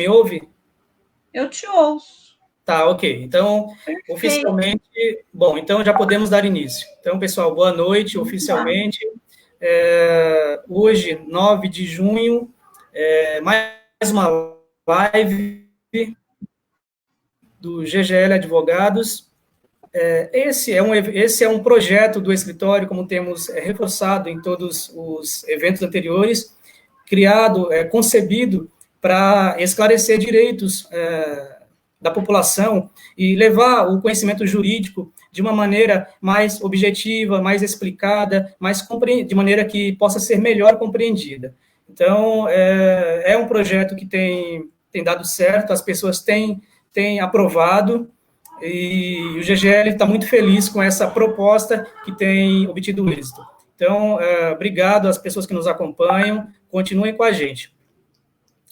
me ouve? Eu te ouço. Tá, ok. Então, Perfeito. oficialmente, bom, então já podemos dar início. Então, pessoal, boa noite, oficialmente. Hoje, 9 de junho, mais uma live do GGL Advogados. Esse é um projeto do escritório, como temos reforçado em todos os eventos anteriores, criado, concebido para esclarecer direitos da população e levar o conhecimento jurídico de uma maneira mais objetiva, mais explicada, de maneira que possa ser melhor compreendida. Então, é um projeto que tem dado certo, as pessoas têm aprovado, e o GGL está muito feliz com essa proposta que tem obtido êxito. Então, obrigado às pessoas que nos acompanham, continuem com a gente.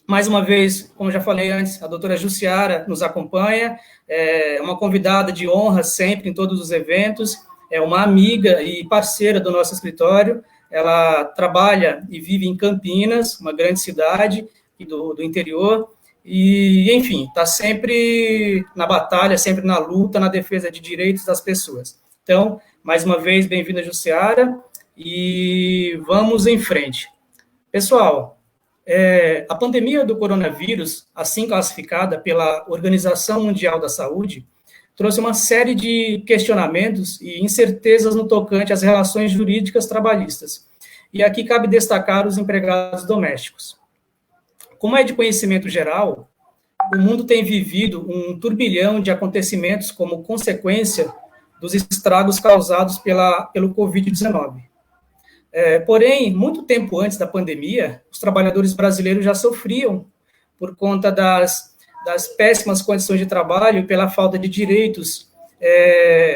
Mais uma vez, como já falei antes, a doutora Jussiara nos acompanha, é uma convidada de honra sempre em todos os eventos, é uma amiga e parceira do nosso escritório, ela trabalha e vive em Campinas, uma grande cidade do interior, e, enfim, está sempre na batalha, sempre na luta, na defesa de direitos das pessoas. Então, mais uma vez, bem-vinda, Jussiara, e vamos em frente. Pessoal, a pandemia do coronavírus, assim classificada pela Organização Mundial da Saúde, trouxe uma série de questionamentos e incertezas no tocante às relações jurídicas trabalhistas. E aqui cabe destacar os empregados domésticos. Como é de conhecimento geral, o mundo tem vivido um turbilhão de acontecimentos como consequência dos estragos causados pelo Covid-19. Porém, muito tempo antes da pandemia, os trabalhadores brasileiros já sofriam por conta das péssimas condições de trabalho e pela falta de direitos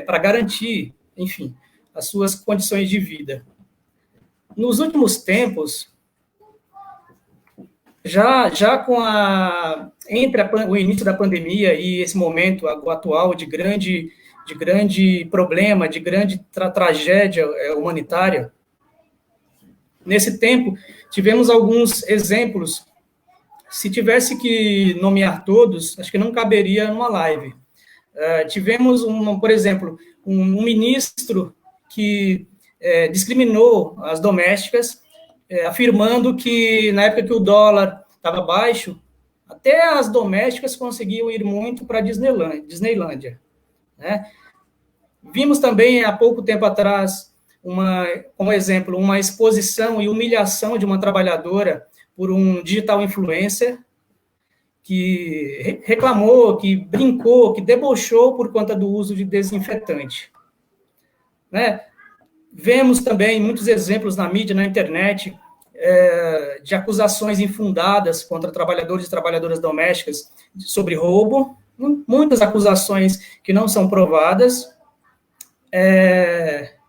para garantir, enfim, as suas condições de vida. Nos últimos tempos, já entre o início da pandemia e esse momento atual de grande problema, de grande tragédia humanitária, nesse tempo, tivemos alguns exemplos. Se tivesse que nomear todos, acho que não caberia numa live. Tivemos, por exemplo, um ministro que discriminou as domésticas, afirmando que, na época que o dólar estava baixo, até as domésticas conseguiam ir muito para a Disneylândia. Né? Vimos também, há pouco tempo atrás, como exemplo, uma exposição e humilhação de uma trabalhadora por um digital influencer que reclamou, que brincou, que debochou por conta do uso de desinfetante. Né? Vemos também muitos exemplos na mídia, na internet, de acusações infundadas contra trabalhadores e trabalhadoras domésticas sobre roubo, muitas acusações que não são provadas.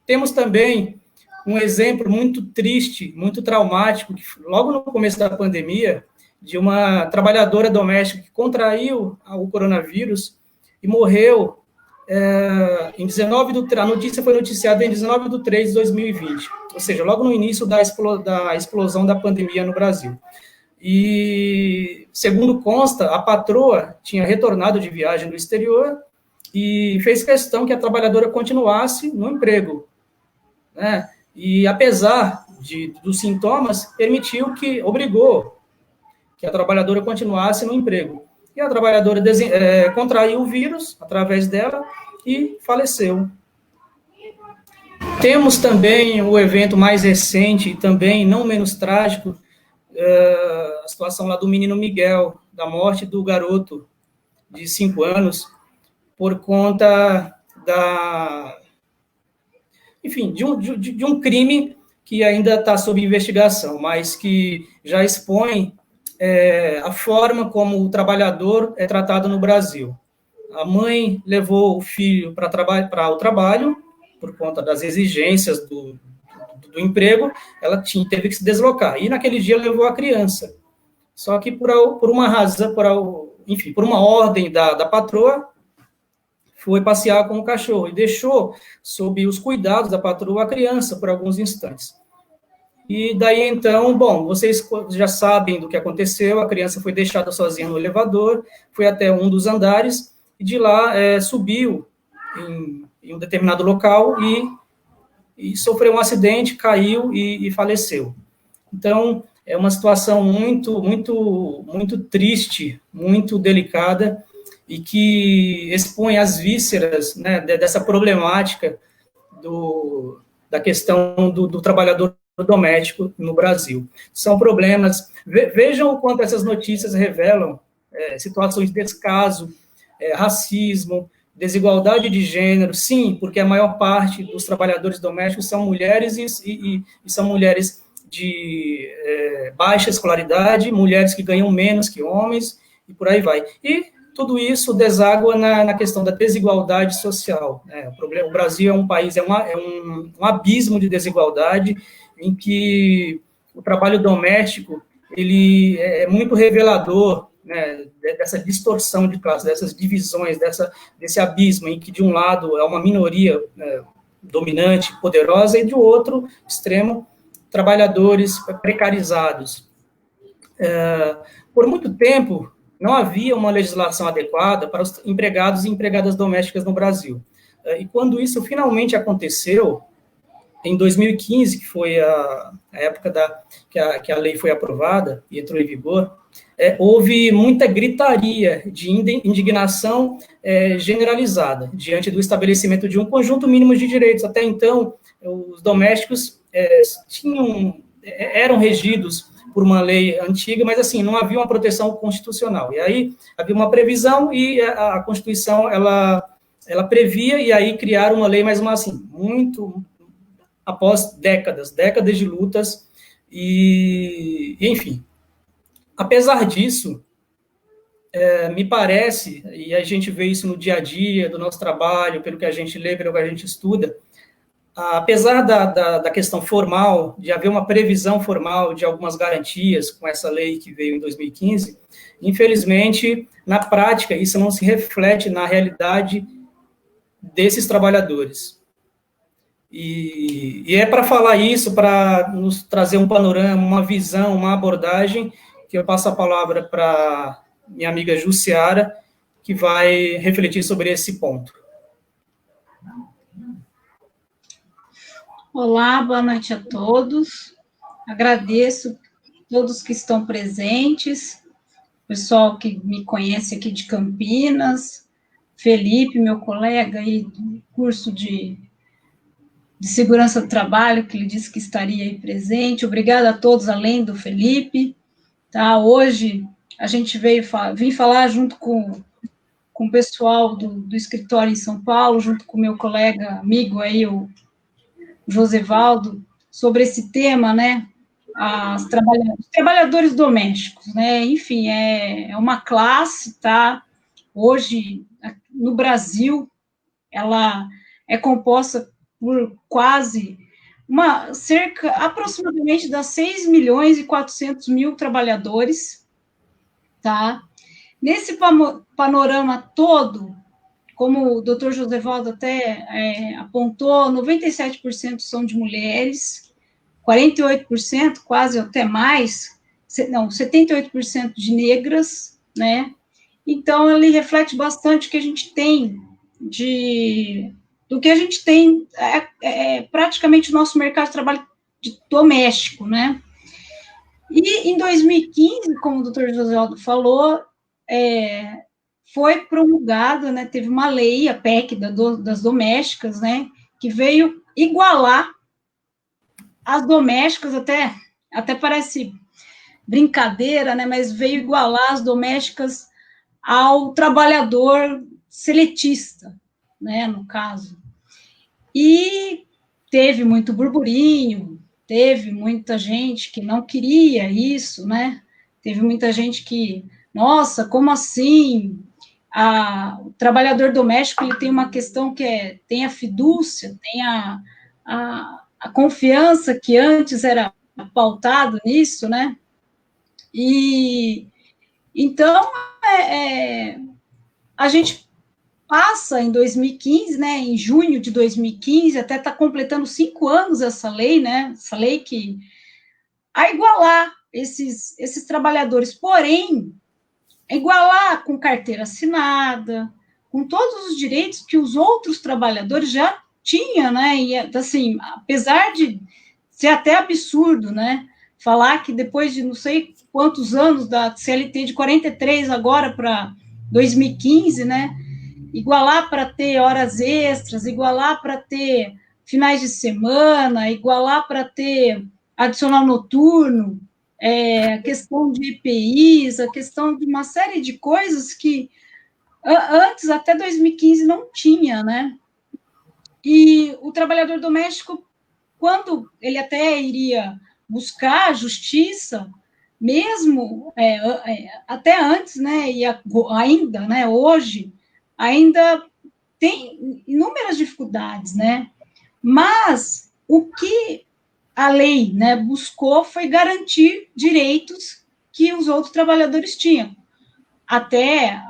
Temos também um exemplo muito triste, muito traumático, que logo no começo da pandemia, de uma trabalhadora doméstica que contraiu o coronavírus e morreu a notícia foi noticiada em 19 de 3 de 2020, ou seja, logo no início da explosão da pandemia no Brasil. E, segundo consta, a patroa tinha retornado de viagem do exterior e fez questão que a trabalhadora continuasse no emprego. Né? E, apesar dos sintomas, obrigou que a trabalhadora continuasse no emprego. E a trabalhadora contraiu o vírus através dela e faleceu. Temos também o evento mais recente, e também não menos trágico, a situação lá do menino Miguel, da morte do garoto de 5 anos, por conta de um crime que ainda está sob investigação, mas que já expõe a forma como o trabalhador é tratado no Brasil. A mãe levou o filho para o trabalho, por conta das exigências do emprego, ela teve que se deslocar. E naquele dia levou a criança. Só que por uma razão, por uma ordem da patroa, foi passear com o cachorro e deixou sob os cuidados da patroa a criança por alguns instantes. E daí, então, bom, vocês já sabem do que aconteceu, a criança foi deixada sozinha no elevador, foi até um dos andares, e de lá subiu em um determinado local e sofreu um acidente, caiu e faleceu. Então, é uma situação muito triste, muito delicada, e que expõe as vísceras, né, dessa problemática da questão do trabalhador doméstico no Brasil. São problemas, vejam o quanto essas notícias revelam situações de descaso, racismo, desigualdade de gênero, sim, porque a maior parte dos trabalhadores domésticos são mulheres e são mulheres de baixa escolaridade, mulheres que ganham menos que homens, e por aí vai. E tudo isso deságua na questão da desigualdade social. Né? O Brasil é um país, é um abismo de desigualdade, em que o trabalho doméstico ele é muito revelador, né, dessa distorção de classe, dessas divisões, desse abismo em que, de um lado, é uma minoria dominante, poderosa, e, do outro extremo, trabalhadores precarizados. Por muito tempo, não havia uma legislação adequada para os empregados e empregadas domésticas no Brasil. E quando isso finalmente aconteceu, em 2015, que foi a época que a lei foi aprovada e entrou em vigor, houve muita gritaria de indignação generalizada diante do estabelecimento de um conjunto mínimo de direitos. Até então, os domésticos eram regidos por uma lei antiga, mas assim, não havia uma proteção constitucional. E aí havia uma previsão e a Constituição, ela previa, e aí criaram uma lei, mas assim, muito após décadas de lutas, e enfim. Apesar disso, me parece, e a gente vê isso no dia a dia do nosso trabalho, pelo que a gente lê, pelo que a gente estuda, apesar da questão formal, de haver uma previsão formal de algumas garantias com essa lei que veio em 2015, infelizmente, na prática, isso não se reflete na realidade desses trabalhadores. E é para falar isso, para nos trazer um panorama, uma visão, uma abordagem, que eu passo a palavra para minha amiga Jussiara, que vai refletir sobre esse ponto. Olá, boa noite a todos. Agradeço a todos que estão presentes, pessoal que me conhece aqui de Campinas, Felipe, meu colega aí do curso de segurança do trabalho, que ele disse que estaria aí presente. Obrigada a todos, além do Felipe. Tá? Hoje a gente vim falar junto com o pessoal do escritório em São Paulo, junto com o meu colega, amigo aí, o Josevaldo, sobre esse tema, né, os trabalhadores domésticos, né, enfim, é uma classe, tá, hoje, no Brasil, ela é composta por aproximadamente das 6 milhões e 400 mil trabalhadores, tá, nesse panorama todo, como o doutor Josevaldo até apontou, 97% são de mulheres, 48%, quase até mais, 78% de negras, né? Então, ele reflete bastante o que a gente tem do que a gente tem praticamente o nosso mercado de trabalho doméstico, né? E em 2015, como o doutor Josevaldo falou, foi promulgada, né, teve uma lei, a PEC das domésticas, né, que veio igualar as domésticas, até parece brincadeira, né, mas veio igualar as domésticas ao trabalhador seletista, né, no caso. E teve muito burburinho, teve muita gente que não queria isso, né, teve muita gente que, nossa, como assim? O trabalhador doméstico ele tem uma questão que tem a fidúcia, tem a confiança que antes era pautado nisso, né? E então a gente passa em 2015, né? Em junho de 2015, até está completando 5 anos essa lei, né? Essa lei que a igualar esses trabalhadores, porém, igualar com carteira assinada, com todos os direitos que os outros trabalhadores já tinham, né? E, assim, apesar de ser até absurdo, né? Falar que depois de não sei quantos anos da CLT de 43 agora para 2015, né? Igualar para ter horas extras, igualar para ter finais de semana, igualar para ter adicional noturno, a questão de IPIs, a questão de uma série de coisas que antes, até 2015, não tinha, né? E o trabalhador doméstico, quando ele até iria buscar a justiça, mesmo até antes, né, e ainda, né, hoje, ainda tem inúmeras dificuldades, né? Mas o que a lei, né, buscou foi garantir direitos que os outros trabalhadores tinham. Até,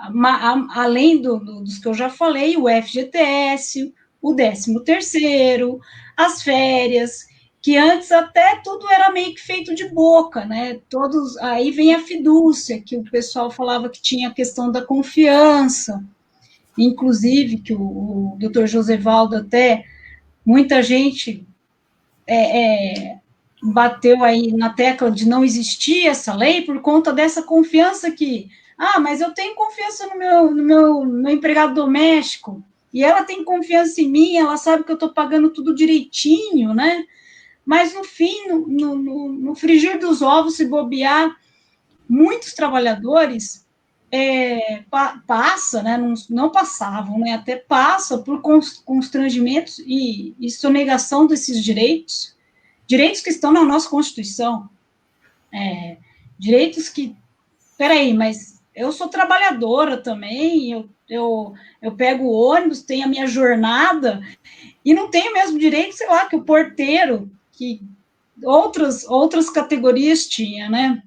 além dos que eu já falei, o FGTS, o 13º, as férias, que antes até tudo era meio que feito de boca, né? Todos, aí vem a fidúcia, que o pessoal falava que tinha a questão da confiança, inclusive que o doutor Josevaldo até, muita gente bateu aí na tecla de não existir essa lei por conta dessa confiança que, mas eu tenho confiança no meu empregado doméstico, e ela tem confiança em mim, ela sabe que eu estou pagando tudo direitinho, né? Mas, no fim, no frigir dos ovos, se bobear, muitos trabalhadores né, não passavam, né, até passa por constrangimentos e sonegação desses direitos que estão na nossa Constituição, direitos que, peraí, mas eu sou trabalhadora também, eu pego o ônibus, tenho a minha jornada, e não tenho o mesmo direito, sei lá, que o porteiro, que outras categorias tinha, né?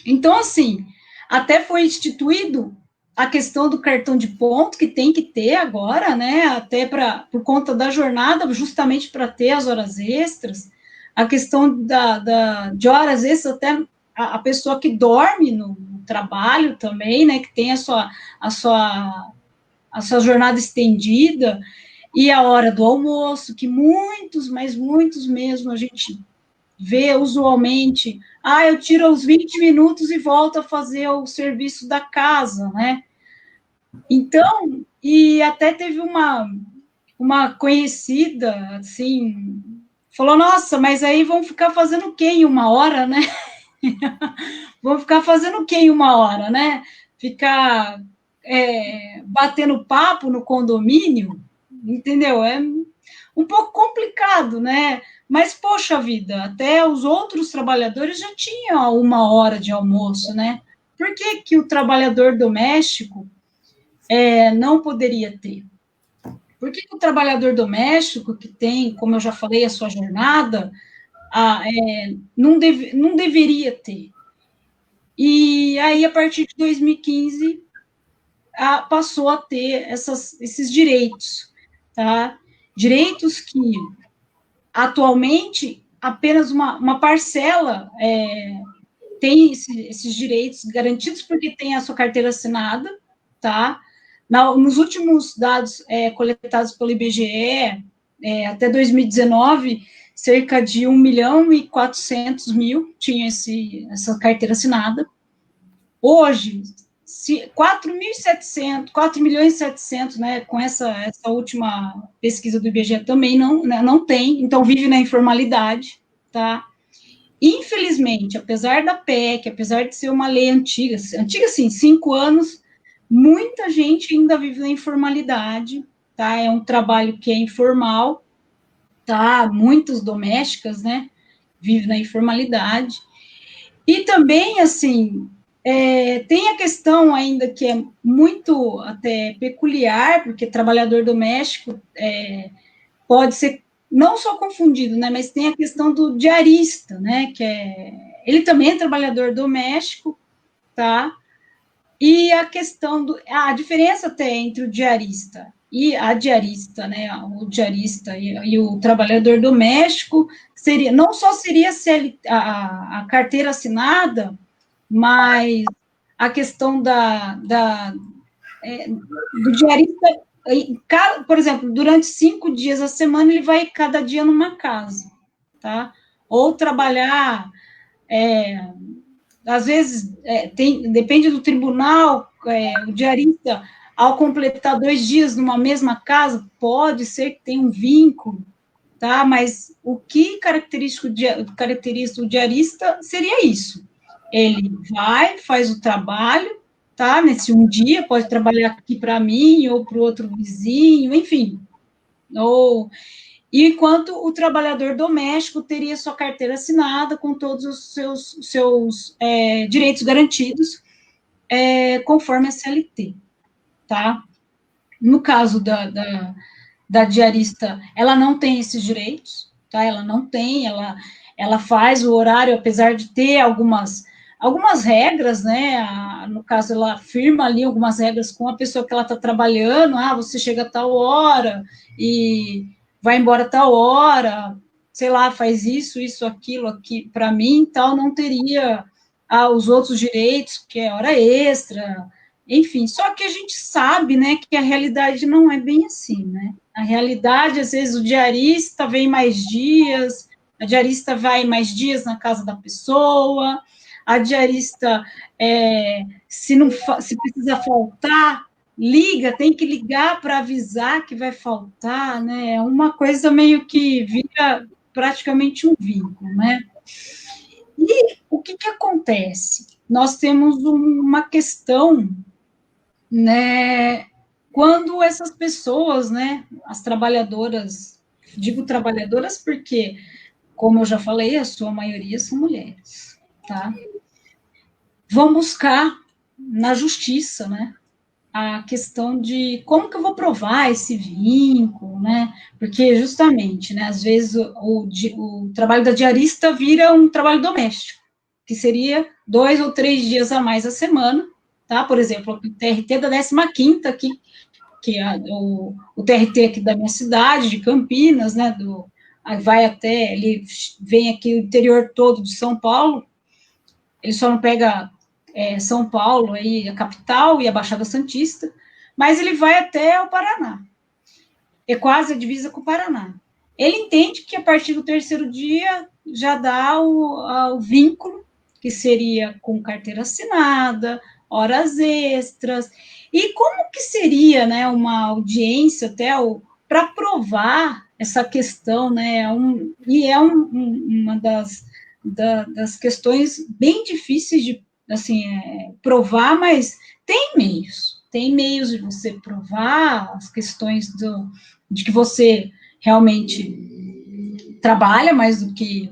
Então, assim, até foi instituído a questão do cartão de ponto, que tem que ter agora, né? Até por conta da jornada, justamente para ter as horas extras, a questão de horas extras, até a pessoa que dorme no trabalho também, né? Que tem a sua jornada estendida, e a hora do almoço, que muitos, mas muitos mesmo, a gente vê usualmente, eu tiro os 20 minutos e volto a fazer o serviço da casa, né? Então, e até teve uma conhecida, assim, falou, nossa, mas aí vão ficar fazendo o quê em 1 hora, né? Vão ficar fazendo o quê em 1 hora, né? Ficar batendo papo no condomínio, entendeu? É um pouco complicado, né? Mas, poxa vida, até os outros trabalhadores já tinham 1 hora de almoço, né? Por que o trabalhador doméstico não poderia ter? Por que o trabalhador doméstico, que tem, como eu já falei, a sua jornada, não deveria ter? E aí, a partir de 2015, passou a ter esses direitos, tá? Direitos que, atualmente, apenas uma parcela tem esses direitos garantidos porque tem a sua carteira assinada, tá? Nos últimos dados coletados pelo IBGE, até 2019, cerca de 1.400.000 tinha essa carteira assinada. Hoje, 4.700.000, né, com essa última pesquisa do IBGE também não tem, então vive na informalidade, tá? Infelizmente, apesar da PEC, apesar de ser uma lei antiga sim, 5 anos, muita gente ainda vive na informalidade, tá? É um trabalho que é informal, tá? Muitas domésticas, né, vivem na informalidade. E também, assim, tem a questão ainda que é muito até peculiar, porque trabalhador doméstico pode ser não só confundido, né, mas tem a questão do diarista, né, ele também é trabalhador doméstico, tá? E a questão a diferença até entre o diarista e a diarista, né, o diarista e o trabalhador doméstico seria, não só seria a carteira assinada, mas a questão do diarista, por exemplo, durante 5 dias a semana, ele vai cada dia numa casa, tá? Ou trabalhar, às vezes, depende do tribunal, o diarista, ao completar 2 dias numa mesma casa, pode ser que tenha um vínculo, tá? Mas o que caracteriza o diarista seria isso. Ele vai, faz o trabalho, tá? Nesse um dia, pode trabalhar aqui para mim, ou para o outro vizinho, enfim. E enquanto o trabalhador doméstico teria sua carteira assinada com todos os seus direitos garantidos, conforme a CLT, tá? No caso da diarista, ela não tem esses direitos, tá? Ela não tem, ela faz o horário, apesar de ter algumas regras, né? No caso, ela firma ali algumas regras com a pessoa que ela está trabalhando, você chega a tal hora e vai embora a tal hora, sei lá, faz isso, aquilo aqui, para mim, tal, não teria os outros direitos, que é hora extra, enfim, só que a gente sabe, né, que a realidade não é bem assim, né? A realidade, às vezes, o diarista vem mais dias, a diarista vai mais dias na casa da pessoa, a diarista, se precisa faltar, liga, tem que ligar para avisar que vai faltar, né? É uma coisa meio que vira praticamente um vínculo, né? E o que acontece? Nós temos uma questão, né, quando essas pessoas, né, as trabalhadoras, digo trabalhadoras porque, como eu já falei, a sua maioria são mulheres, tá? Vão buscar na justiça, né, a questão de como que eu vou provar esse vínculo, né, porque justamente, né, às vezes o trabalho da diarista vira um trabalho doméstico, que seria 2 ou 3 dias a mais a semana, tá? Por exemplo, o TRT da 15ª aqui, que é o TRT aqui da minha cidade, de Campinas, né, vai até, ele vem aqui o interior todo de São Paulo, ele só não pega São Paulo, aí, a capital e a Baixada Santista, mas ele vai até o Paraná, é quase a divisa com o Paraná. Ele entende que a partir do 3º dia já dá o vínculo, que seria com carteira assinada, horas extras, e como que seria, né, uma audiência até para provar essa questão, né, uma das questões bem difíceis de, assim, provar, mas tem meios de você provar as questões de que você realmente trabalha mais do que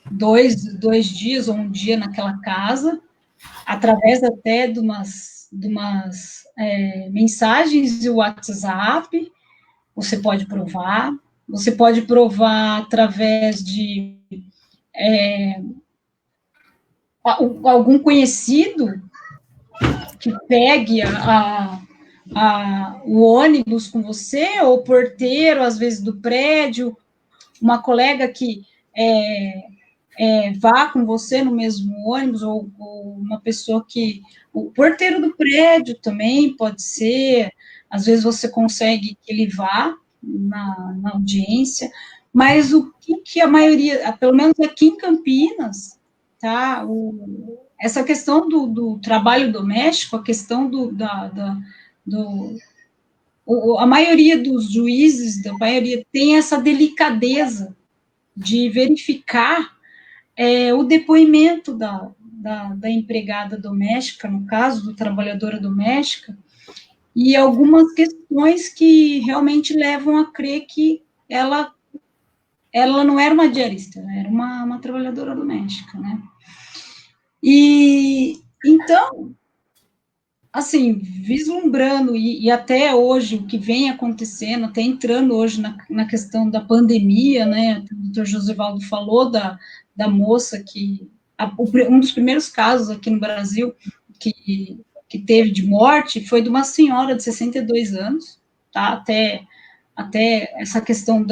2 dias ou um dia naquela casa, através até de umas mensagens de WhatsApp, você pode provar através de algum conhecido que pegue o ônibus com você, ou o porteiro, às vezes, do prédio, uma colega que vá com você no mesmo ônibus, ou uma pessoa que... O porteiro do prédio também pode ser, às vezes você consegue que ele vá na audiência, mas o que a maioria, pelo menos aqui em Campinas, tá, essa questão do trabalho doméstico, a questão a maioria dos juízes, da maioria, tem essa delicadeza de verificar o depoimento da empregada doméstica, no caso, da trabalhadora doméstica, e algumas questões que realmente levam a crer que ela não era uma diarista, era uma trabalhadora doméstica, né? E, então, assim, vislumbrando, e até hoje, o que vem acontecendo, até entrando hoje na questão da pandemia, né, o doutor Josivaldo falou da moça que, um dos primeiros casos aqui no Brasil, que que teve de morte foi de uma senhora de 62 anos, tá? Até essa questão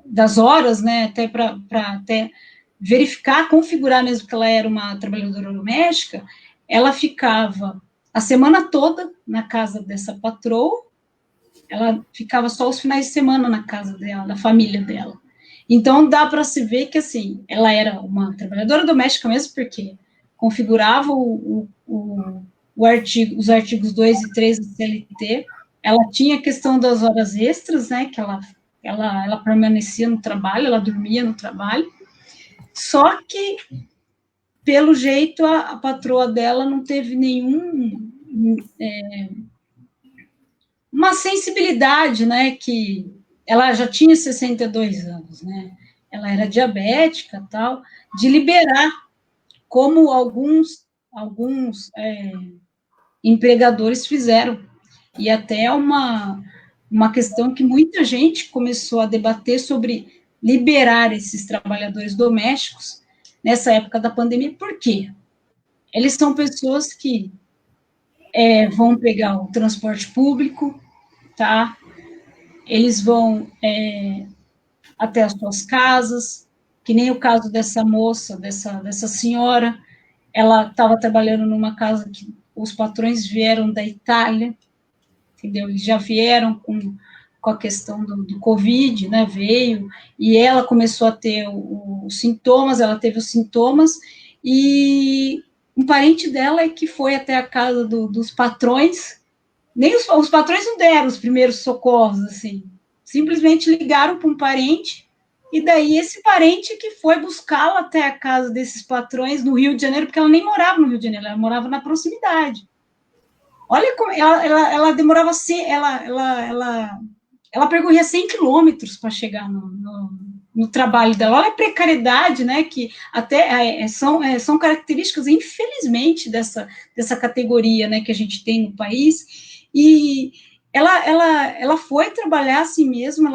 das horas, né? Até para até verificar, configurar mesmo que ela era uma trabalhadora doméstica, ela ficava a semana toda na casa dessa patroa, ela ficava só os finais de semana na casa dela, da família dela. Então, dá para se ver que, assim, ela era uma trabalhadora doméstica mesmo, porque configurava os artigos 2 e 3 da CLT, ela tinha a questão das horas extras, né, que ela permanecia no trabalho, ela dormia no trabalho, só que, pelo jeito, a patroa dela não teve uma sensibilidade, né, que ela já tinha 62 anos, né, ela era diabética, tal, de liberar, como alguns empregadores fizeram, e até uma questão que muita gente começou a debater sobre liberar esses trabalhadores domésticos nessa época da pandemia. Por quê? Eles são pessoas que vão pegar o transporte público, tá? Eles vão até as suas casas, que nem o caso dessa moça, dessa senhora, ela estava trabalhando numa casa que os patrões vieram da Itália, entendeu? Eles já vieram com a questão do Covid, né, veio, e ela começou a ter os sintomas, ela teve os sintomas, e um parente dela é que foi até a casa dos patrões, nem os patrões não deram os primeiros socorros, assim, simplesmente ligaram para um parente, e daí esse parente que foi buscá-la até a casa desses patrões no Rio de Janeiro, porque ela nem morava no Rio de Janeiro, ela morava na proximidade. Olha como ela demorava ela percorria 100 quilômetros para chegar no trabalho dela. Olha a precariedade, né, que até são características, infelizmente, dessa categoria, né, que a gente tem no país, e ela foi trabalhar assim mesmo,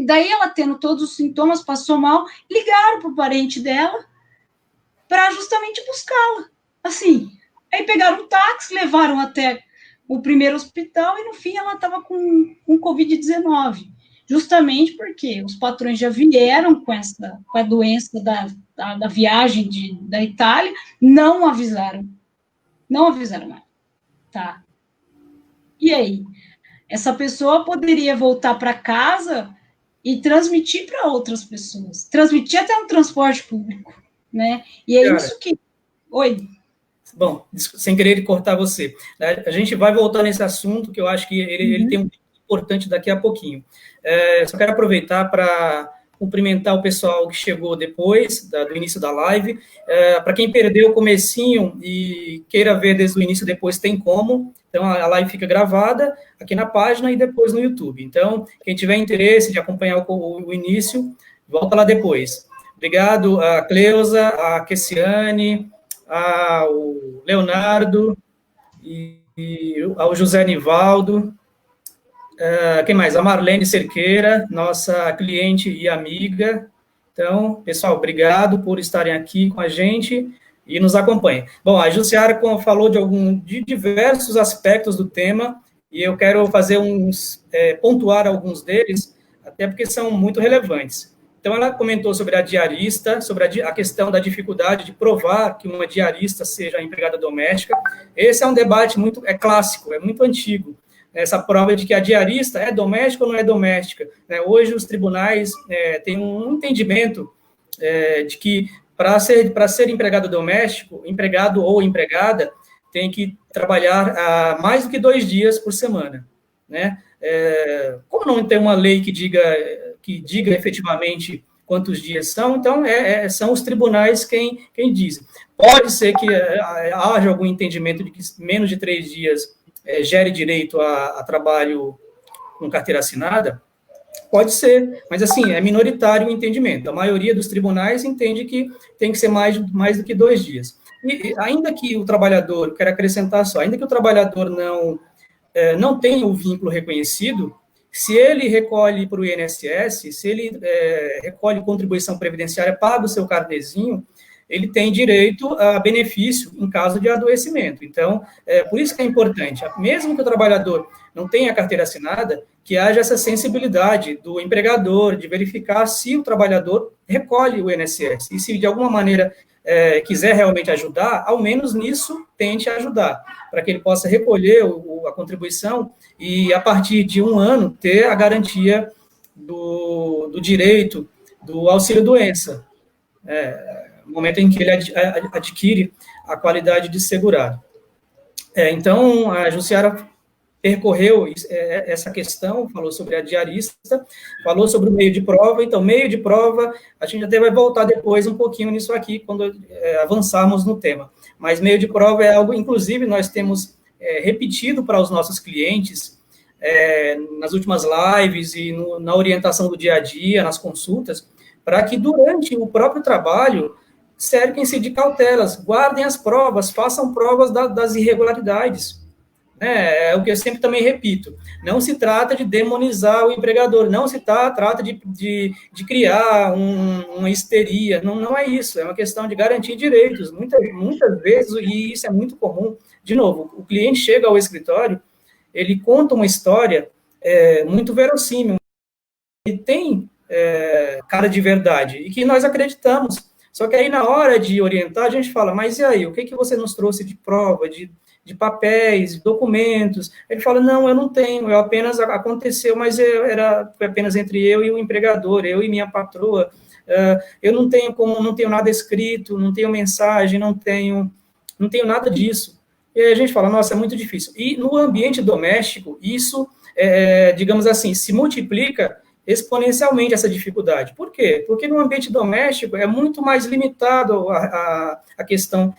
daí ela tendo todos os sintomas, passou mal, ligaram para o parente dela para justamente buscá-la, assim, aí pegaram um táxi, levaram até o primeiro hospital e, no fim, ela estava com Covid-19, justamente porque os patrões já vieram com a doença da viagem da Itália, não avisaram nada, tá? E aí? Essa pessoa poderia voltar para casa e transmitir para outras pessoas, transmitir até no transporte público, né? E é isso que... Oi? Bom, sem querer cortar você, né? A gente vai voltar nesse assunto, que eu acho que ele tem um tempo importante daqui a pouquinho. Só quero aproveitar para cumprimentar o pessoal que chegou depois do início da live. Para quem perdeu o comecinho e queira ver desde o início, depois tem como. Então, a live fica gravada aqui na página e depois no YouTube. Então, quem tiver interesse de acompanhar o início, volta lá depois. Obrigado a Cleusa, a Kessiane, ao Leonardo e ao José Nivaldo. Quem mais? A Marlene Cerqueira, nossa cliente e amiga. Então, pessoal, obrigado por estarem aqui com a gente e nos acompanhem. Bom, a Jussiara falou de diversos aspectos do tema e eu quero fazer pontuar alguns deles, até porque são muito relevantes. Então, ela comentou sobre a diarista, sobre a questão da dificuldade de provar que uma diarista seja empregada doméstica. Esse é um debate clássico, é muito antigo. Essa prova de que a diarista é doméstica ou não é doméstica. Hoje, os tribunais têm um entendimento de que, para ser empregado doméstico, empregado ou empregada, tem que trabalhar mais do que 2 dias por semana, né? Como não tem uma lei que diga efetivamente quantos dias são, então são os tribunais quem dizem. Pode ser que haja algum entendimento de que menos de 3 dias gere direito a trabalho com carteira assinada, pode ser, mas assim, é minoritário o entendimento. A maioria dos tribunais entende que tem que ser mais do que 2 dias. E ainda que o trabalhador, quero acrescentar só, ainda que o trabalhador não tenha o vínculo reconhecido, se ele recolhe para o INSS, se ele recolhe contribuição previdenciária, paga o seu carnezinho, ele tem direito a benefício em caso de adoecimento. Então, por isso que é importante, mesmo que o trabalhador não tenha carteira assinada, que haja essa sensibilidade do empregador de verificar se o trabalhador recolhe o INSS. E se de alguma maneira quiser realmente ajudar, ao menos nisso tente ajudar, para que ele possa recolher a contribuição e, a partir de 1 ano, ter a garantia do direito do auxílio-doença, no momento em que ele adquire a qualidade de segurado. Então, a Jussiara percorreu essa questão, falou sobre a diarista, falou sobre o meio de prova. Então, meio de prova, a gente até vai voltar depois um pouquinho nisso aqui, quando avançarmos no tema. Mas meio de prova é algo, inclusive, nós temos repetido para os nossos clientes, nas últimas lives e na orientação do dia a dia, nas consultas, para que durante o próprio trabalho cerquem-se de cautelas, guardem as provas, façam provas das irregularidades. É o que eu sempre também repito, não se trata de demonizar o empregador, não se trata de criar uma histeria, não é isso, é uma questão de garantir direitos, muitas vezes, e isso é muito comum, de novo, o cliente chega ao escritório, ele conta uma história muito verossímil, que tem cara de verdade, e que nós acreditamos, só que aí na hora de orientar, a gente fala, mas e aí, o que você nos trouxe de prova, de papéis, de documentos? Ele fala, não, eu não tenho, eu apenas aconteceu, mas foi apenas entre eu e o empregador, eu e minha patroa, eu não tenho nada escrito, não tenho mensagem, não tenho nada disso. E aí a gente fala, nossa, é muito difícil. E no ambiente doméstico, isso, digamos assim, se multiplica exponencialmente essa dificuldade. Por quê? Porque no ambiente doméstico é muito mais limitado a questão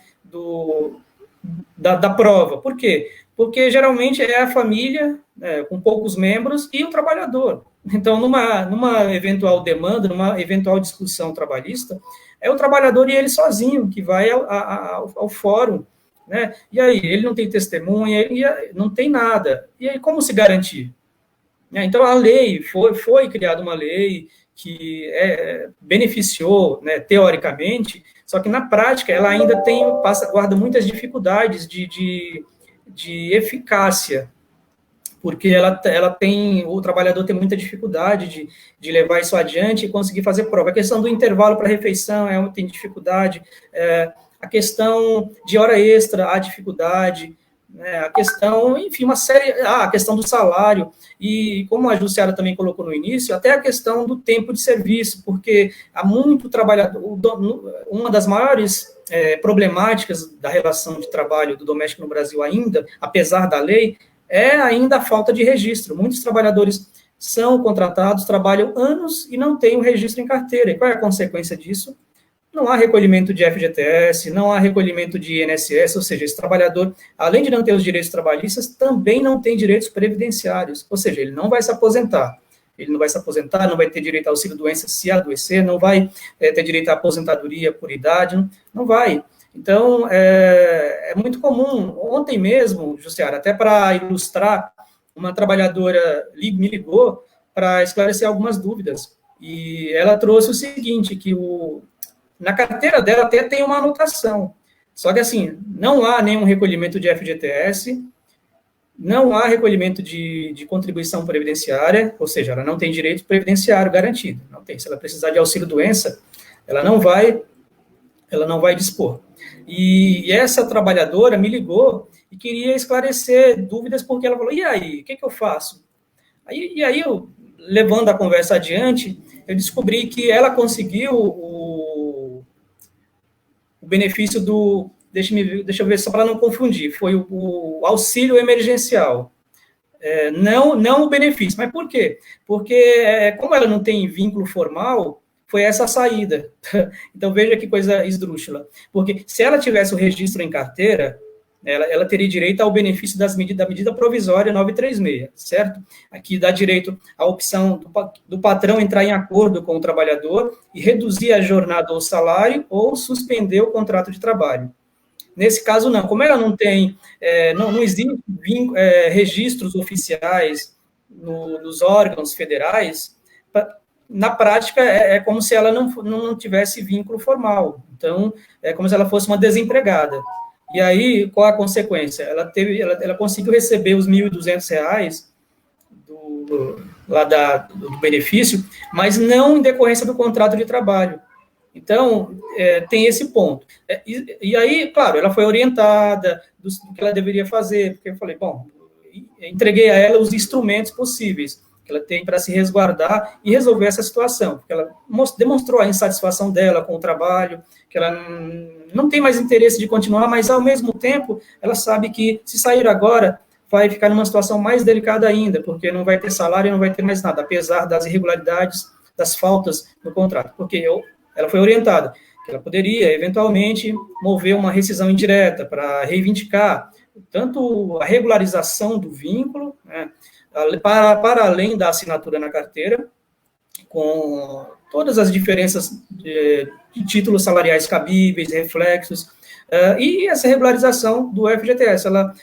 da prova. Por quê? Porque geralmente é a família, com poucos membros, e o trabalhador. Então, numa eventual demanda, numa eventual discussão trabalhista, é o trabalhador e ele sozinho que vai ao fórum, né? E aí, ele não tem testemunha, não tem nada. E aí, como se garantir? Então, a lei, foi criada uma lei que beneficiou, né, teoricamente, só que na prática ela ainda guarda muitas dificuldades de eficácia, porque o trabalhador tem muita dificuldade de levar isso adiante e conseguir fazer prova. A questão do intervalo para refeição tem dificuldade, a questão de hora extra há dificuldade, a questão, enfim, a questão do salário, e como a Jussiara também colocou no início, até a questão do tempo de serviço, porque há muito trabalhador, uma das maiores problemáticas da relação de trabalho do doméstico no Brasil ainda, apesar da lei, é ainda a falta de registro. Muitos trabalhadores são contratados, trabalham anos e não têm o registro em carteira. E qual é a consequência disso? Não há recolhimento de FGTS, não há recolhimento de INSS, ou seja, esse trabalhador, além de não ter os direitos trabalhistas, também não tem direitos previdenciários, ou seja, ele não vai se aposentar. Ele não vai se aposentar, não vai ter direito ao auxílio-doença se adoecer, não vai ter direito à aposentadoria por idade, não vai. Então, é muito comum. Ontem mesmo, Jussiara, até para ilustrar, uma trabalhadora me ligou para esclarecer algumas dúvidas, e ela trouxe o seguinte, que na carteira dela até tem uma anotação, só que assim, não há nenhum recolhimento de FGTS, não há recolhimento de contribuição previdenciária, ou seja, ela não tem direito previdenciário garantido, não tem. Se ela precisar de auxílio-doença, ela não vai dispor. E essa trabalhadora me ligou e queria esclarecer dúvidas, porque ela falou, e aí, o que eu faço? E aí, levando a conversa adiante, eu descobri que ela conseguiu o benefício deixa eu ver, só para não confundir, foi o auxílio emergencial. Não o benefício. Mas por quê? Porque, como ela não tem vínculo formal, foi essa a saída. Então, veja que coisa esdrúxula. Porque se ela tivesse o registro em carteira, ela teria direito ao benefício da medida provisória 936, certo? Aqui dá direito à opção do patrão entrar em acordo com o trabalhador e reduzir a jornada ou salário ou suspender o contrato de trabalho. Nesse caso, não. Como ela não tem, não existem registros oficiais nos órgãos federais, na prática, é como se ela não tivesse vínculo formal. Então, é como se ela fosse uma desempregada. E aí, qual a consequência? Ela conseguiu receber os R$ 1.200 do benefício, mas não em decorrência do contrato de trabalho. Então, tem esse ponto. E aí, claro, ela foi orientada do que ela deveria fazer, porque eu falei, bom, entreguei a ela os instrumentos possíveis que ela tem para se resguardar e resolver essa situação, porque ela demonstrou a insatisfação dela com o trabalho, que ela não tem mais interesse de continuar, mas, ao mesmo tempo, ela sabe que, se sair agora, vai ficar numa situação mais delicada ainda, porque não vai ter salário e não vai ter mais nada, apesar das irregularidades, das faltas no contrato, porque ela foi orientada que ela poderia, eventualmente, mover uma rescisão indireta para reivindicar tanto a regularização do vínculo, né, para além da assinatura na carteira, com todas as diferenças de títulos salariais cabíveis, reflexos, e essa regularização do FGTS. Ela,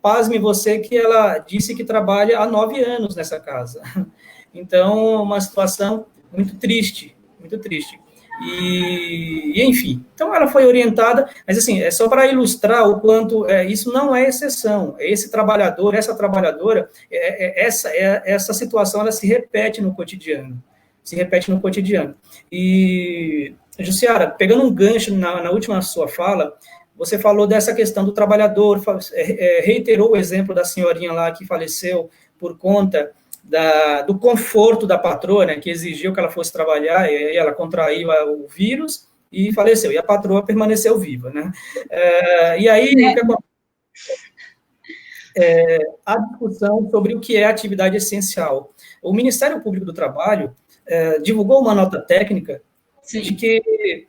pasme você, que ela disse que trabalha há 9 anos nessa casa. Então, uma situação muito triste, muito triste. E, enfim, então ela foi orientada, mas assim, é só para ilustrar o quanto isso não é exceção. Esse trabalhador, essa trabalhadora, essa situação, ela se repete no cotidiano. E, Jussiara, pegando um gancho na última sua fala, você falou dessa questão do trabalhador, reiterou o exemplo da senhorinha lá que faleceu por conta do conforto da patroa, né, que exigiu que ela fosse trabalhar, e ela contraiu o vírus e faleceu, e a patroa permaneceu viva, né? E aí, a discussão sobre o que é atividade essencial. O Ministério Público do Trabalho divulgou uma nota técnica de que,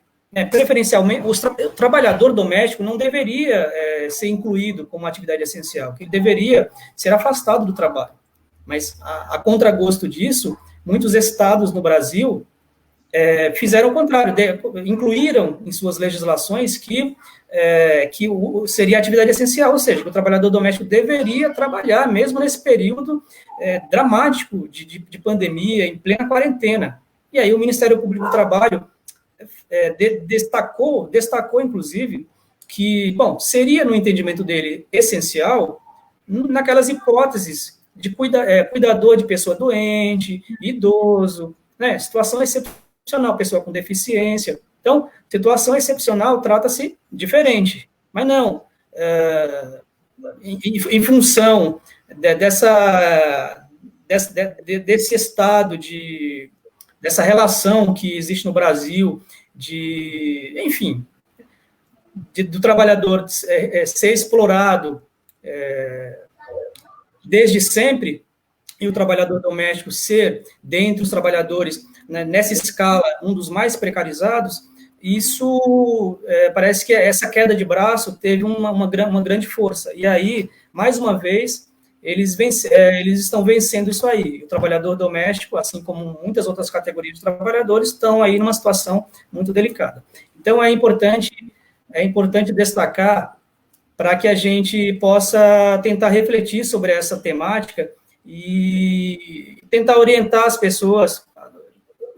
preferencialmente, o trabalhador doméstico não deveria ser incluído como atividade essencial, que ele deveria ser afastado do trabalho. Mas, a contragosto disso, muitos estados no Brasil fizeram o contrário, incluíram em suas legislações que seria atividade essencial, ou seja, que o trabalhador doméstico deveria trabalhar, mesmo nesse período dramático de pandemia, em plena quarentena. E aí o Ministério Público do Trabalho destacou, inclusive, que, bom, seria, no entendimento dele, essencial naquelas hipóteses de cuidador de pessoa doente, idoso, né, situação excepcional, pessoa com deficiência. Então, situação excepcional trata-se diferente, mas não, em função desse estado, dessa relação que existe no Brasil, enfim, do trabalhador ser explorado desde sempre, e o trabalhador doméstico ser, dentre os trabalhadores, né, nessa escala, um dos mais precarizados, isso parece que essa queda de braço teve uma grande força. E aí, mais uma vez, eles estão vencendo isso aí. O trabalhador doméstico, assim como muitas outras categorias de trabalhadores, estão aí numa situação muito delicada. Então, é importante destacar, para que a gente possa tentar refletir sobre essa temática e tentar orientar as pessoas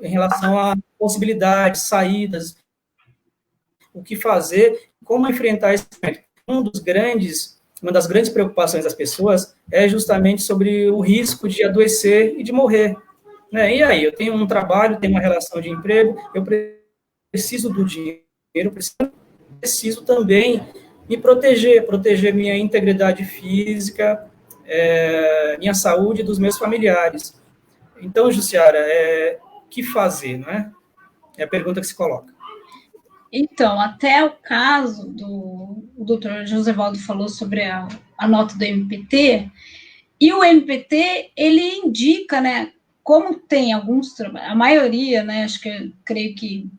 em relação a possibilidades, saídas, o que fazer, como enfrentar esse momento. Uma das grandes preocupações das pessoas é justamente sobre o risco de adoecer e de morrer. Né? E aí, eu tenho um trabalho, tenho uma relação de emprego, eu preciso do dinheiro, preciso também me proteger minha integridade física, minha saúde e dos meus familiares. Então, Jussiara, o que fazer, não é? É a pergunta que se coloca. Então, até o caso o doutor Josevaldo falou sobre a nota do MPT, e o MPT, ele indica, né, como tem a maioria, né, creio que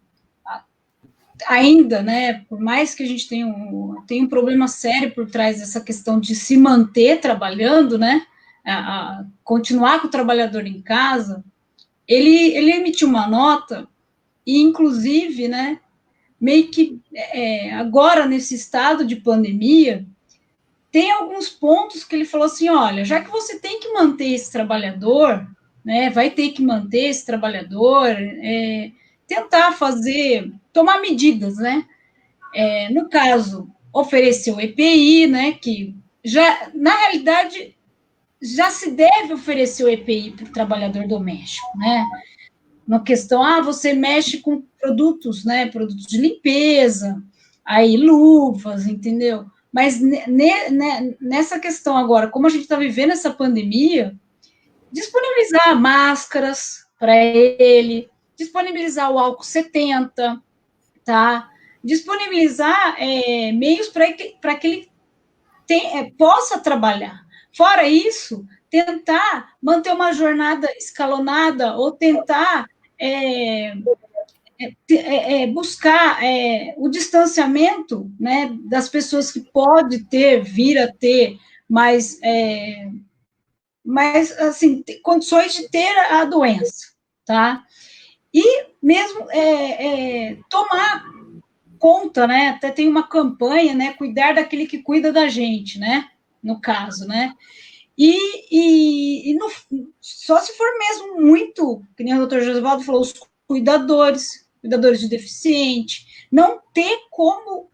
ainda, né, por mais que a gente tenha um problema sério por trás dessa questão de se manter trabalhando, né, continuar com o trabalhador em casa, ele emitiu uma nota, e inclusive, né, meio que agora, nesse estado de pandemia, tem alguns pontos que ele falou assim, olha, já que você tem que manter esse trabalhador, né? Vai ter que manter esse trabalhador, tentar tomar medidas, né? No caso, oferecer o EPI, né? Que já, na realidade, já se deve oferecer o EPI para o trabalhador doméstico, né? Uma questão, você mexe com produtos, né? Produtos de limpeza, aí luvas, entendeu? Mas nessa questão agora, como a gente está vivendo essa pandemia, disponibilizar máscaras para ele, disponibilizar o álcool 70, tá? Disponibilizar meios para que ele possa trabalhar. Fora isso, tentar manter uma jornada escalonada ou tentar buscar o distanciamento, né, das pessoas que pode vir a ter mais assim, condições de ter a doença, tá? E mesmo tomar conta, né? Até tem uma campanha, né? Cuidar daquele que cuida da gente, né? No caso, né? E só se for mesmo muito, que nem o doutor Josivaldo falou, os cuidadores de deficiente, não ter como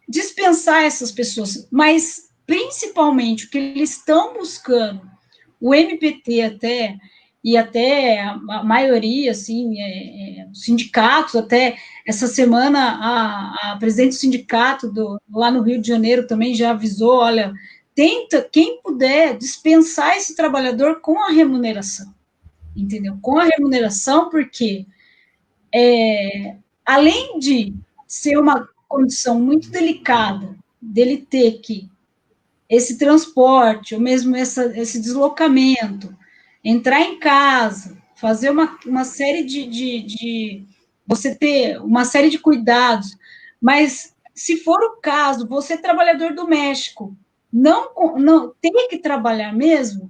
dispensar essas pessoas, mas principalmente o que eles estão buscando, o MPT até a maioria, assim, sindicatos, até essa semana a presidente do sindicato lá no Rio de Janeiro também já avisou, olha, tenta, quem puder, dispensar esse trabalhador com a remuneração, entendeu? Com a remuneração, porque além de ser uma condição muito delicada dele ter que esse transporte, ou mesmo esse deslocamento, entrar em casa, fazer uma série você ter uma série de cuidados, mas se for o caso, você trabalhador doméstico, não tem que trabalhar mesmo,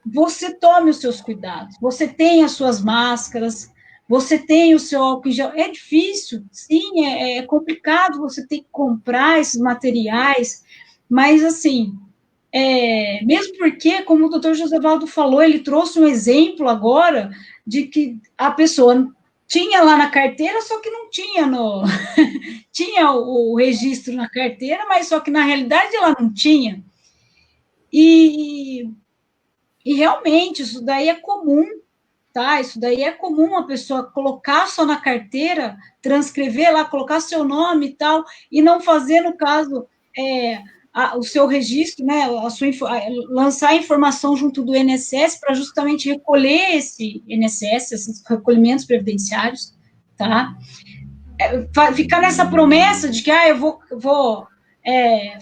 você tome os seus cuidados, você tem as suas máscaras, você tem o seu álcool em gel. É difícil, sim, é complicado você ter que comprar esses materiais, mas, assim, mesmo porque, como o doutor Josevaldo falou, ele trouxe um exemplo agora de que a pessoa tinha lá na carteira, só que não tinha tinha o registro na carteira, mas só que na realidade ela não tinha. E realmente, isso daí é comum, tá? Isso daí é comum a pessoa colocar só na carteira, transcrever lá, colocar seu nome e tal, e não fazer, no caso, o seu registro, né, lançar a informação junto do INSS para justamente recolher esse INSS, esses recolhimentos previdenciários, tá? Ficar nessa promessa de que, eu vou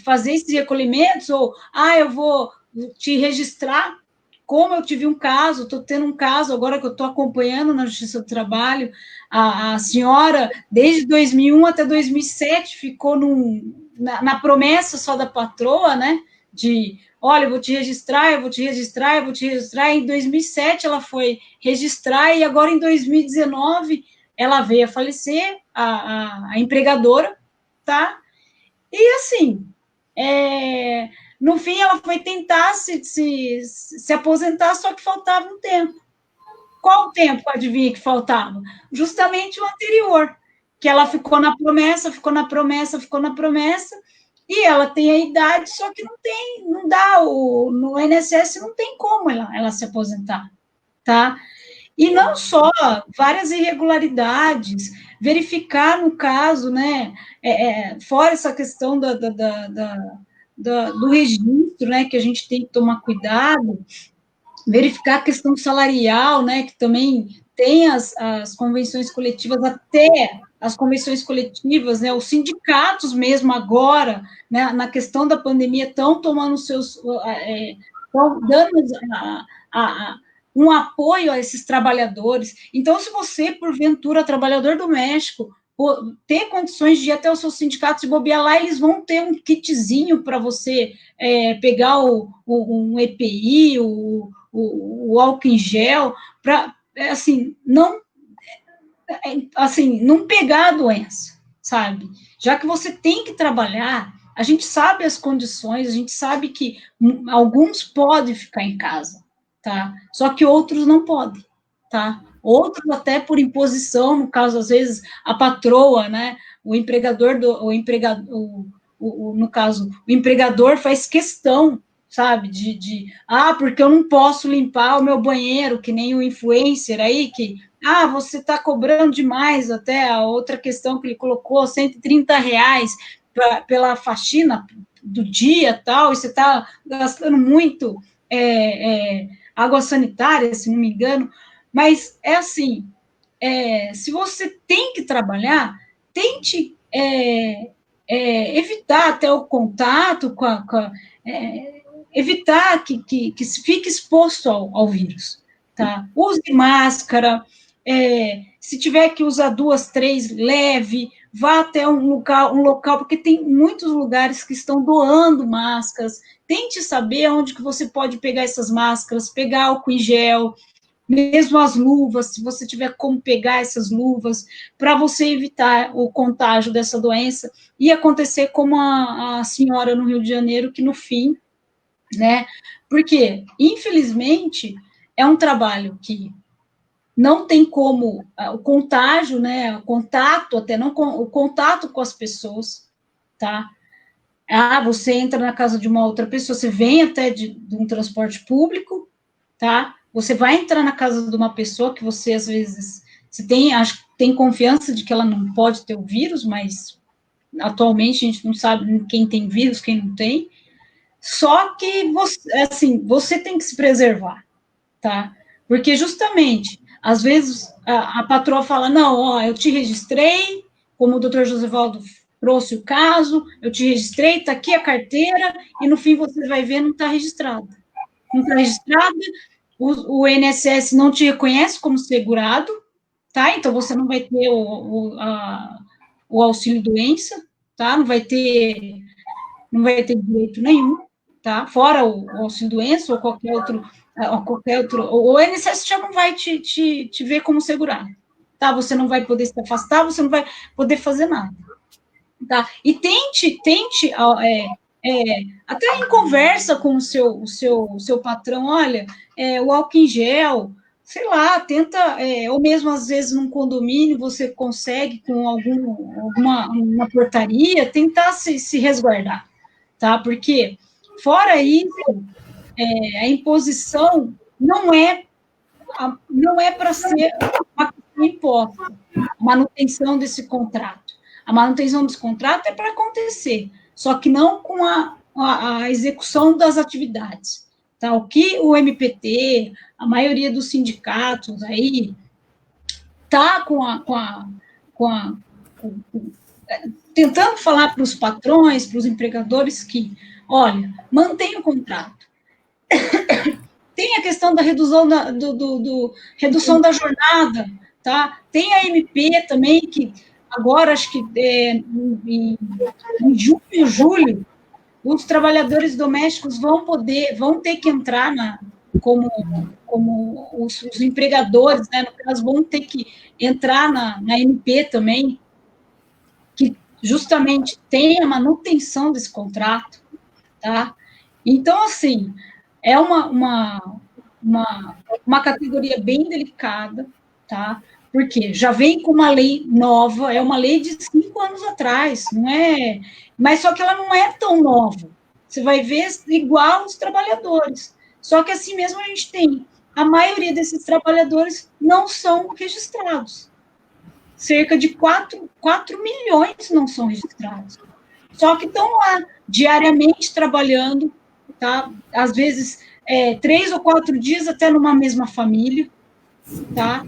fazer esses recolhimentos, ou, eu vou te registrar. Como eu tive um caso, estou tendo um caso agora que eu estou acompanhando na Justiça do Trabalho, a senhora, desde 2001 até 2007, ficou na promessa só da patroa, né, de, olha, eu vou te registrar, eu vou te registrar, eu vou te registrar. Em 2007 ela foi registrar e agora em 2019 ela veio a falecer, a empregadora, tá? E assim, no fim, ela foi tentar se aposentar, só que faltava um tempo. Qual o tempo, adivinha, que faltava? Justamente o anterior, que ela ficou na promessa, e ela tem a idade, só que não dá, no INSS não tem como ela se aposentar, tá? E não só, várias irregularidades, verificar no caso, né, fora essa questão do registro, né, que a gente tem que tomar cuidado, verificar a questão salarial, né, que também tem as convenções coletivas, até as convenções coletivas, né, os sindicatos mesmo agora, né, na questão da pandemia, estão tomando estão dando um apoio a esses trabalhadores. Então, se você, porventura, trabalhador doméstico, ter condições de ir até os seus sindicatos e bobear lá, eles vão ter um kitzinho para você pegar um EPI, o álcool em gel, para, assim, não pegar a doença, sabe? Já que você tem que trabalhar, A gente sabe as condições, a gente sabe que alguns podem ficar em casa, tá? Só que outros não podem, tá? Outros até por imposição, no caso, às vezes, a patroa, né? O empregador, no caso, o empregador faz questão, sabe, porque eu não posso limpar o meu banheiro, que nem o influencer aí, você está cobrando demais, até a outra questão que ele colocou, R$ 130 pela faxina do dia, tal, e você está gastando muito água sanitária, se não me engano, mas é assim, se você tem que trabalhar, tente evitar até o contato evitar que se fique exposto ao vírus, tá? Use máscara, se tiver que usar 2, 3, leve, vá até um local, porque tem muitos lugares que estão doando máscaras, tente saber onde que você pode pegar essas máscaras, pegar álcool em gel, mesmo as luvas, se você tiver como pegar essas luvas, para você evitar o contágio dessa doença, e acontecer como a senhora no Rio de Janeiro, que no fim, né, porque, infelizmente, é um trabalho que não tem como, o contágio, né, o contato, até não, o contato com as pessoas, tá? Você entra na casa de uma outra pessoa, você vem até de um transporte público, tá? Você vai entrar na casa de uma pessoa que você, às vezes, tem confiança de que ela não pode ter o vírus, mas atualmente a gente não sabe quem tem vírus, quem não tem. Só que, você tem que se preservar, tá? Porque, justamente, às vezes, a patroa fala, não, eu te registrei, como o doutor Josevaldo trouxe o caso, eu te registrei, está aqui a carteira, e no fim você vai ver, não está registrado. Não está registrado, o INSS não te reconhece como segurado, tá? Então, você não vai ter o auxílio-doença, tá? Não vai ter direito nenhum, tá? Fora o auxílio-doença ou qualquer outro, o INSS já não vai te ver como segurado, tá? Você não vai poder se afastar, você não vai poder fazer nada, tá? E tente até em conversa com o seu patrão, olha, o álcool em gel, sei lá, tenta, ou mesmo às vezes num condomínio você consegue com uma portaria, tentar se resguardar, tá? Porque, fora isso, a imposição não é para ser uma questão imposta, a manutenção desse contrato. A manutenção desse contrato é para acontecer, só que não com a execução das atividades. Tá? O que o MPT, a maioria dos sindicatos aí, está tentando falar para os patrões, para os empregadores que, olha, mantenha o contrato. Tem a questão da redução redução da jornada, tá? Tem a MP também, que agora, acho que em junho, julho, os trabalhadores domésticos vão ter que entrar como os empregadores, né, no caso, vão ter que entrar na MP também, que justamente tem a manutenção desse contrato, tá? Então, assim, é uma categoria bem delicada, tá? Porque já vem com uma lei nova, é uma lei de 5 anos atrás, não é? Mas só que ela não é tão nova. Você vai ver igual os trabalhadores. Só que assim mesmo a gente tem. A maioria desses trabalhadores não são registrados. Cerca de 4 milhões não são registrados. Só que estão lá, diariamente trabalhando, tá? Às vezes, 3 ou 4 dias até numa mesma família, tá?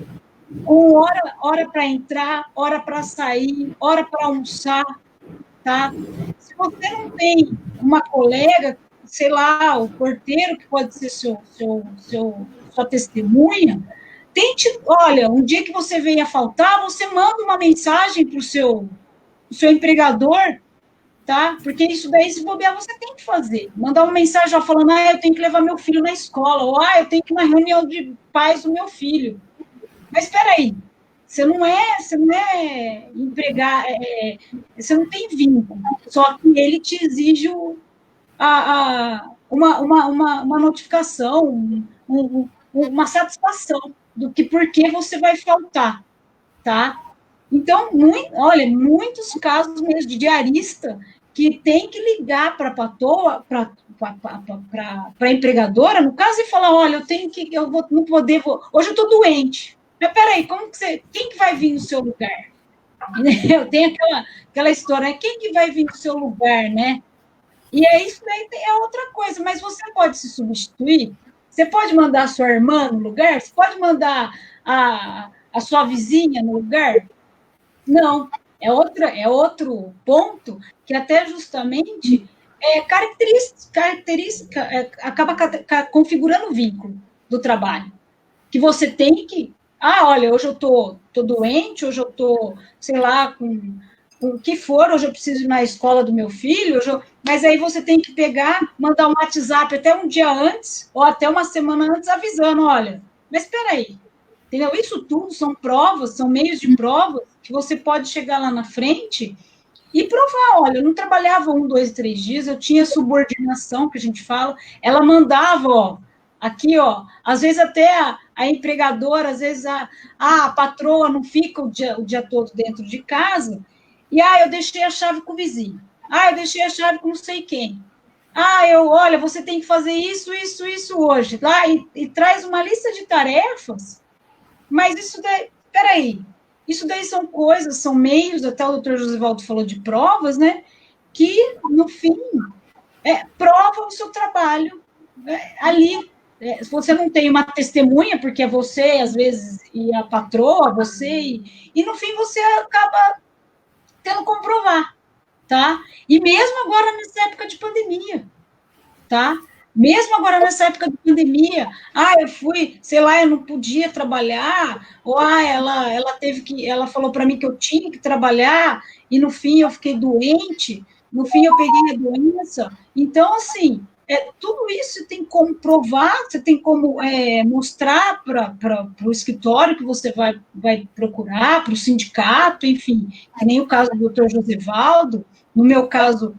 Com hora para entrar, hora para sair, hora para almoçar, tá? Se você não tem uma colega, sei lá, o porteiro, que pode ser sua testemunha, olha, um dia que você venha faltar, você manda uma mensagem para o seu empregador, tá? Porque isso daí, se bobear, você tem que fazer. Mandar uma mensagem falando, eu tenho que levar meu filho na escola, ou eu tenho que ir na reunião de pais do meu filho. Mas espera aí, você não é empregar, você não tem vínculo, só que ele te exige uma notificação, uma satisfação do que por que você vai faltar, tá? Então, olha, muitos casos mesmo de diarista que tem que ligar para a patroa, para a empregadora, no caso, e falar, olha, eu vou não poder, hoje eu estou doente. Mas peraí, quem que vai vir no seu lugar? Eu tenho aquela história, né? Quem que vai vir no seu lugar, né? E isso daí é outra coisa, mas você pode se substituir, você pode mandar a sua irmã no lugar, você pode mandar a sua vizinha no lugar. Não, é outro ponto que até justamente característica acaba configurando o vínculo do trabalho. Que você tem que, olha, hoje eu tô doente, hoje eu tô, sei lá, com o que for, hoje eu preciso ir na escola do meu filho, mas aí você tem que pegar, mandar um WhatsApp até um dia antes, ou até uma semana antes, avisando, olha, mas espera aí, entendeu? Isso tudo são provas, são meios de provas que você pode chegar lá na frente e provar, olha, eu não trabalhava 1, 2, 3 dias, eu tinha subordinação, que a gente fala, ela mandava, ó, aqui, ó, às vezes até a empregadora, às vezes a patroa não fica o dia todo dentro de casa, e, eu deixei a chave com o vizinho, eu deixei a chave com não sei quem, olha, você tem que fazer isso, isso, isso hoje, lá, e traz uma lista de tarefas, mas isso daí, peraí, isso daí são coisas, são meios, até o doutor Josivaldo falou de provas, né, que, no fim, prova o seu trabalho ali. Se você não tem uma testemunha, porque é você, às vezes, e a patroa, você, e no fim você acaba tendo como provar, tá? E mesmo agora nessa época de pandemia, tá? Mesmo agora nessa época de pandemia, eu fui, sei lá, eu não podia trabalhar, ou ela falou para mim que eu tinha que trabalhar, e no fim eu fiquei doente, no fim eu peguei a doença. Então, assim, tudo isso tem como provar, você tem como mostrar para o escritório que você vai procurar, para o sindicato, enfim, que nem o caso do doutor Josivaldo, no meu caso,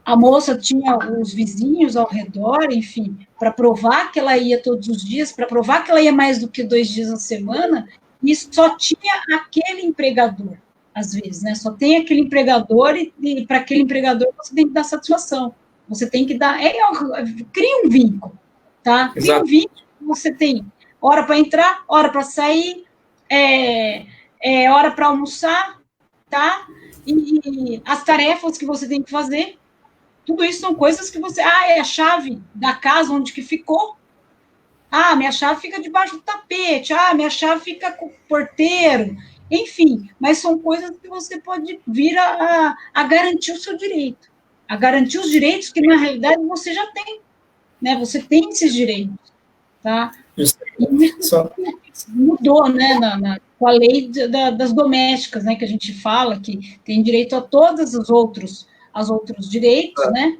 a moça tinha os vizinhos ao redor, enfim, para provar que ela ia todos os dias, para provar que ela ia mais do que 2 dias na semana, e só tinha aquele empregador, às vezes, né? Só tem aquele empregador, e para aquele empregador você tem que dar satisfação. Você tem que dar. Cria um vínculo, tá? Exato. Cria um vínculo, você tem hora para entrar, hora para sair, hora para almoçar, tá? E as tarefas que você tem que fazer. Tudo isso são coisas que você... é a chave da casa onde que ficou. Minha chave fica debaixo do tapete. Minha chave fica com o porteiro. Enfim, mas são coisas que você pode vir a garantir o seu direito. A garantir os direitos que, na realidade, você já tem. Né? Você tem esses direitos. Tá? E isso mudou, né? Com a lei das domésticas, né? Que a gente fala que tem direito a todos os outros direitos, né?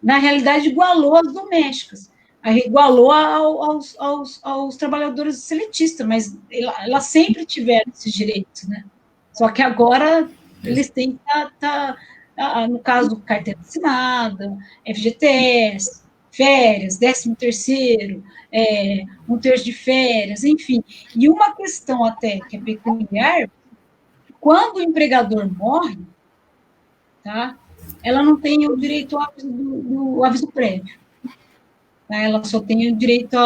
Na realidade, igualou as domésticas, igualou aos trabalhadores seletistas, mas elas sempre tiveram esses direitos, né? Só que agora eles têm que estar, no caso, carteira assinada, FGTS, férias, 13º, 1/3 de férias, enfim. E uma questão até que é peculiar, quando o empregador morre, tá? Ela não tem o direito ao aviso prévio. Tá? Ela só tem o direito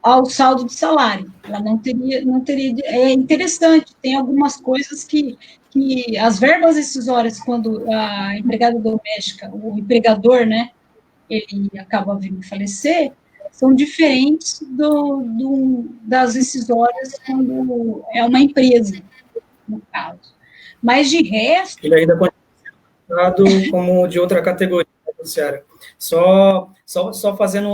ao saldo de salário. Ela não teria. É interessante, tem algumas coisas que as verbas rescisórias, quando a empregada doméstica, o empregador, né, ele acaba vindo falecer, são diferentes das rescisórias quando é uma empresa, no caso. Mas, de resto... Ele ainda pode ser tratado como de outra categoria, Luciana. Só fazendo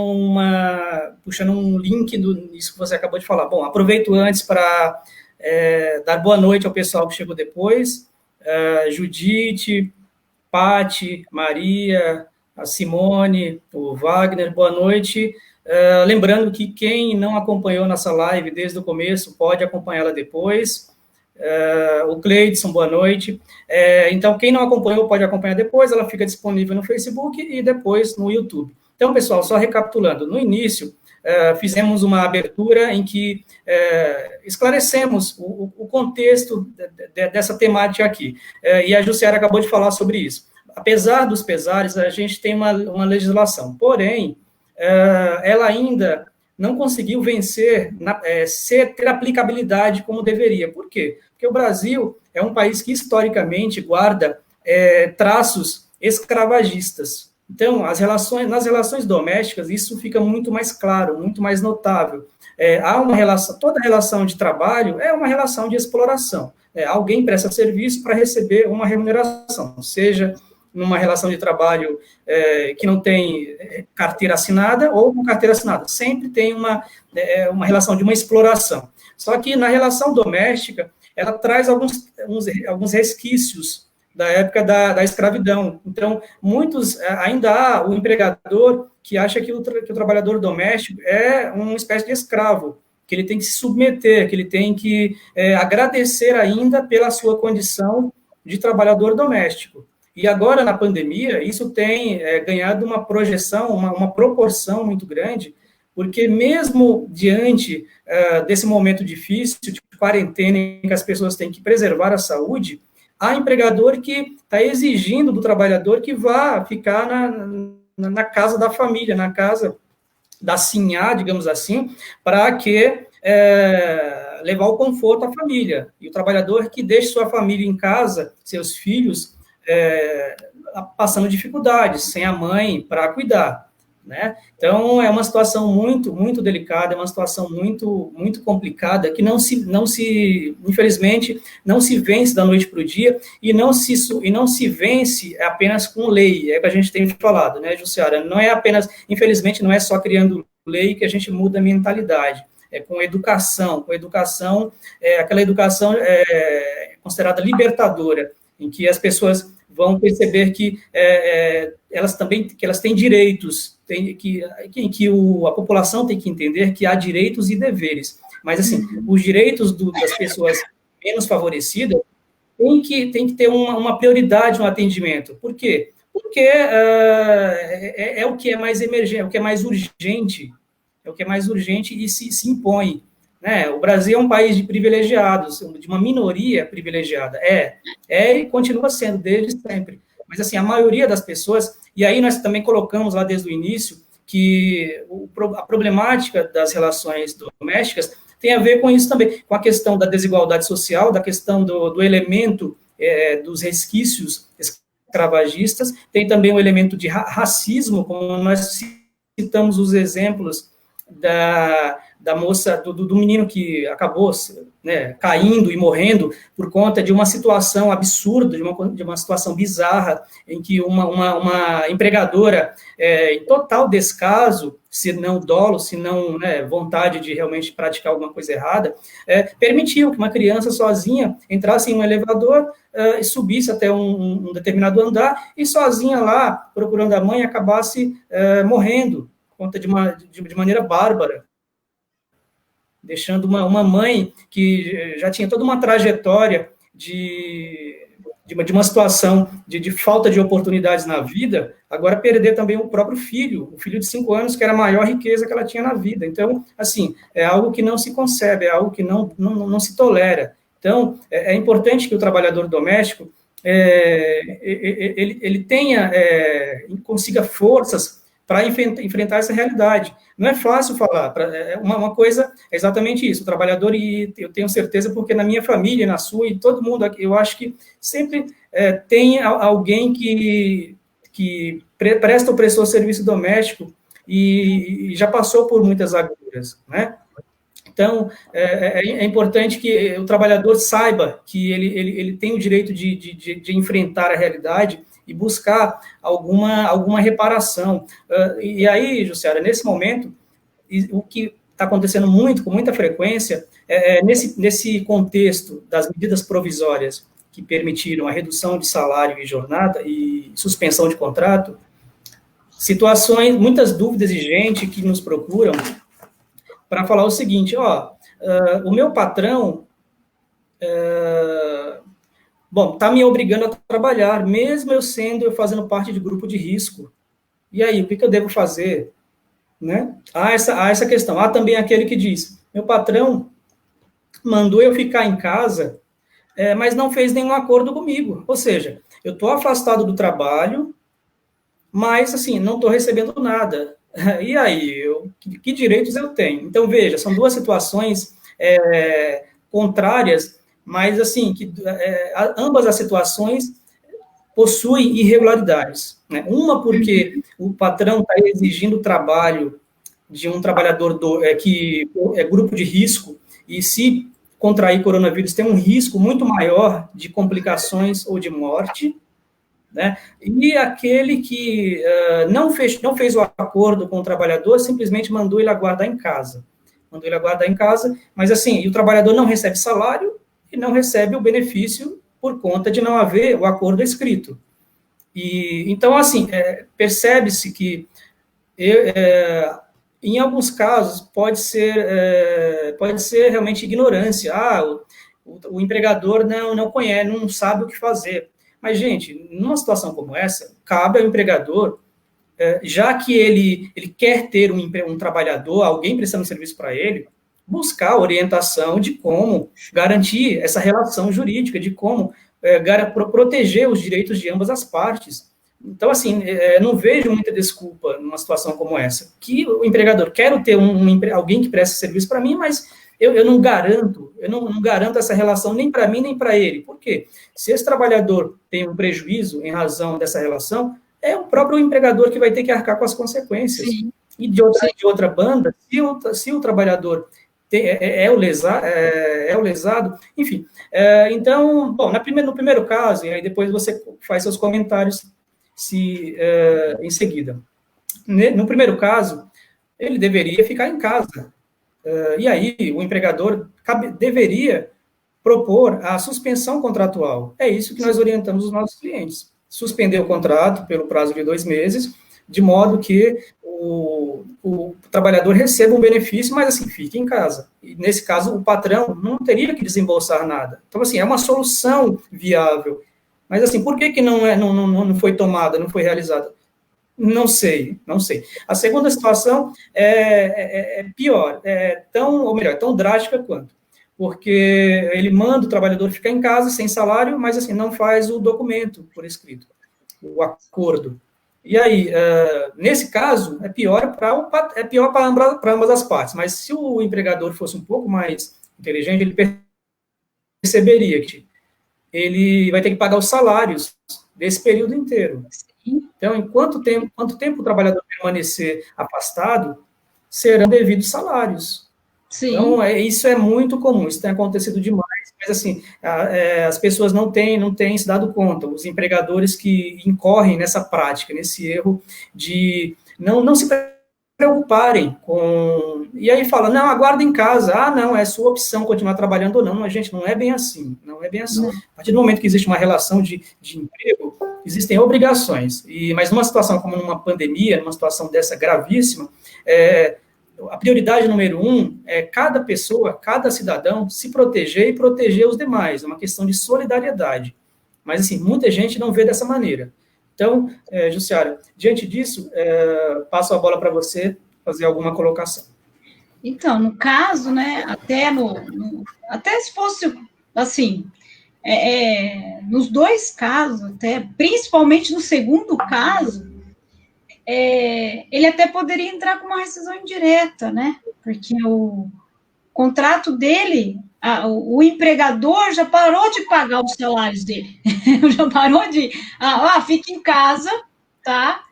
puxando um link nisso que você acabou de falar. Bom, aproveito antes para dar boa noite ao pessoal que chegou depois. Judite, Pati, Maria, a Simone, o Wagner, boa noite. Lembrando que quem não acompanhou nossa live desde o começo pode acompanhá-la depois. O Cleidson, boa noite. Então, quem não acompanhou pode acompanhar depois, ela fica disponível no Facebook e depois no YouTube. Então, pessoal, só recapitulando, no início, fizemos uma abertura em que esclarecemos o contexto dessa temática aqui, e a Jussiara acabou de falar sobre isso. Apesar dos pesares, a gente tem uma legislação, porém, ela ainda não conseguiu vencer, ter aplicabilidade como deveria. Por quê? Porque o Brasil é um país que, historicamente, guarda traços escravagistas. Então, nas relações domésticas, isso fica muito mais claro, muito mais notável. Há uma relação, toda relação de trabalho é uma relação de exploração. Alguém presta serviço para receber uma remuneração, seja numa relação de trabalho que não tem carteira assinada ou com carteira assinada. Sempre tem uma relação de uma exploração. Só que na relação doméstica, ela traz alguns resquícios da época da escravidão. Então, ainda há o empregador que acha que o trabalhador doméstico é uma espécie de escravo, que ele tem que se submeter, que ele tem que agradecer ainda pela sua condição de trabalhador doméstico. E agora, na pandemia, isso tem ganhado uma projeção, uma proporção muito grande, porque mesmo diante desse momento difícil, de quarentena, em que as pessoas têm que preservar a saúde, há empregador que está exigindo do trabalhador que vá ficar na casa da família, na casa da sinhá, digamos assim, para que levar o conforto à família. E o trabalhador que deixe sua família em casa, seus filhos, passando dificuldades, sem a mãe para cuidar, né? Então, é uma situação muito, muito delicada, é uma situação muito, muito complicada, que infelizmente, não se vence da noite para o dia, e não se vence apenas com lei, é o que a gente tem falado, né, Jussiara? Não é apenas, infelizmente, não é só criando lei que a gente muda a mentalidade, é com educação, aquela educação considerada libertadora, em que as pessoas vão perceber que elas têm direitos, a população tem que entender que há direitos e deveres. Mas, assim, os direitos das pessoas menos favorecidas tem que ter uma prioridade no atendimento. Por quê? Porque é o que é mais emergente, é o que é mais urgente, e se impõe. Né? O Brasil é um país de privilegiados, de uma minoria privilegiada. E continua sendo desde sempre. Mas, assim, a maioria das pessoas, e aí nós também colocamos lá desde o início, que a problemática das relações domésticas tem a ver com isso também, com a questão da desigualdade social, da questão do elemento dos resquícios escravagistas, tem também o elemento de racismo, como nós citamos os exemplos da moça, do menino que acabou, né, caindo e morrendo por conta de uma situação absurda, de uma situação bizarra, em que uma empregadora, em total descaso, se não dolo, se não, né, vontade de realmente praticar alguma coisa errada, permitiu que uma criança sozinha entrasse em um elevador e subisse até um determinado andar, e sozinha lá, procurando a mãe, acabasse morrendo, por conta de maneira bárbara, deixando uma mãe que já tinha toda uma trajetória de uma situação de falta de oportunidades na vida, agora perder também o próprio filho, o filho de 5 anos, que era a maior riqueza que ela tinha na vida. Então, assim, é algo que não se concebe, é algo que não se tolera. Então, é importante que o trabalhador doméstico ele consiga forças para enfrentar essa realidade. Não é fácil falar, uma coisa é exatamente isso, o trabalhador, e eu tenho certeza, porque na minha família, na sua, e todo mundo aqui, eu acho que sempre tem alguém que presta ou prestou serviço doméstico e já passou por muitas agruras, né? Então, é importante que o trabalhador saiba que ele tem o direito de enfrentar a realidade e buscar alguma reparação. E aí, Jussiara, nesse momento, o que está acontecendo com muita frequência, nesse contexto das medidas provisórias que permitiram a redução de salário e jornada e suspensão de contrato, situações, muitas dúvidas de gente que nos procuram para falar o seguinte, o meu patrão, bom, está me obrigando a trabalhar, mesmo eu fazendo parte de grupo de risco. E aí, o que eu devo fazer? Né? Há essa questão. Há também aquele que diz, meu patrão mandou eu ficar em casa, mas não fez nenhum acordo comigo. Ou seja, eu estou afastado do trabalho, mas, assim, não estou recebendo nada. E aí, que direitos eu tenho? Então, veja, são duas situações contrárias, mas, assim, ambas as situações possuem irregularidades. Né? Uma porque o patrão está exigindo o trabalho de um trabalhador que é grupo de risco, e se contrair coronavírus tem um risco muito maior de complicações ou de morte, né? E aquele que não fez o acordo com o trabalhador, simplesmente mandou ele aguardar em casa. Mas assim, e o trabalhador não recebe salário e não recebe o benefício por conta de não haver o acordo escrito. E então, assim, percebe-se que em alguns casos pode ser realmente ignorância. O empregador não conhece, não sabe o que fazer. Mas, gente, numa situação como essa, cabe ao empregador, já que ele quer ter um trabalhador, alguém prestando serviço para ele, buscar orientação de como garantir essa relação jurídica, de como proteger os direitos de ambas as partes. Então, assim, não vejo muita desculpa numa situação como essa. Que o empregador, quero ter alguém que preste serviço para mim, mas eu não garanto essa relação nem para mim, nem para ele. Por quê? Se esse trabalhador tem um prejuízo em razão dessa relação, é o próprio empregador que vai ter que arcar com as consequências. Sim. E de outra banda, se o trabalhador é o lesado, enfim. Então, bom, no primeiro caso, e aí depois você faz seus comentários em seguida. No primeiro caso, ele deveria ficar em casa. E aí, o empregador deveria propor a suspensão contratual. É isso que nós orientamos os nossos clientes. Suspender o contrato pelo prazo de 2 meses, de modo que o trabalhador receba um benefício, mas assim, fique em casa. E nesse caso, o patrão não teria que desembolsar nada. Então, assim, é uma solução viável. Mas assim, por que não foi tomada, não foi realizada? Não sei. A segunda situação é pior, tão drástica quanto. Porque ele manda o trabalhador ficar em casa sem salário, mas assim, não faz o documento por escrito, o acordo. E aí, nesse caso, é pior para ambas as partes. Mas se o empregador fosse um pouco mais inteligente, ele perceberia que ele vai ter que pagar os salários desse período inteiro. Então, quanto tempo o trabalhador permanecer afastado, serão devidos salários. Sim. Então, isso é muito comum, isso tem acontecido demais, mas assim, as pessoas não têm se dado conta, os empregadores que incorrem nessa prática, nesse erro de não se preocuparem com... E aí fala, não, aguarda em casa, não, é sua opção continuar trabalhando ou não. Mas, gente, não é bem assim. A partir do momento que existe uma relação de emprego, existem obrigações. Mas numa situação como numa pandemia, numa situação dessa gravíssima, a prioridade número 1 é cada pessoa, cada cidadão se proteger e proteger os demais. É uma questão de solidariedade. Mas, assim, muita gente não vê dessa maneira. Então, Jussiara, diante disso, passo a bola para você fazer alguma colocação. Então, no caso, né, até se fosse, assim, nos dois casos, até, principalmente no segundo caso, ele até poderia entrar com uma rescisão indireta, né, porque o contrato dele, o empregador já parou de pagar os salários dele, já parou de, fica em casa, tá,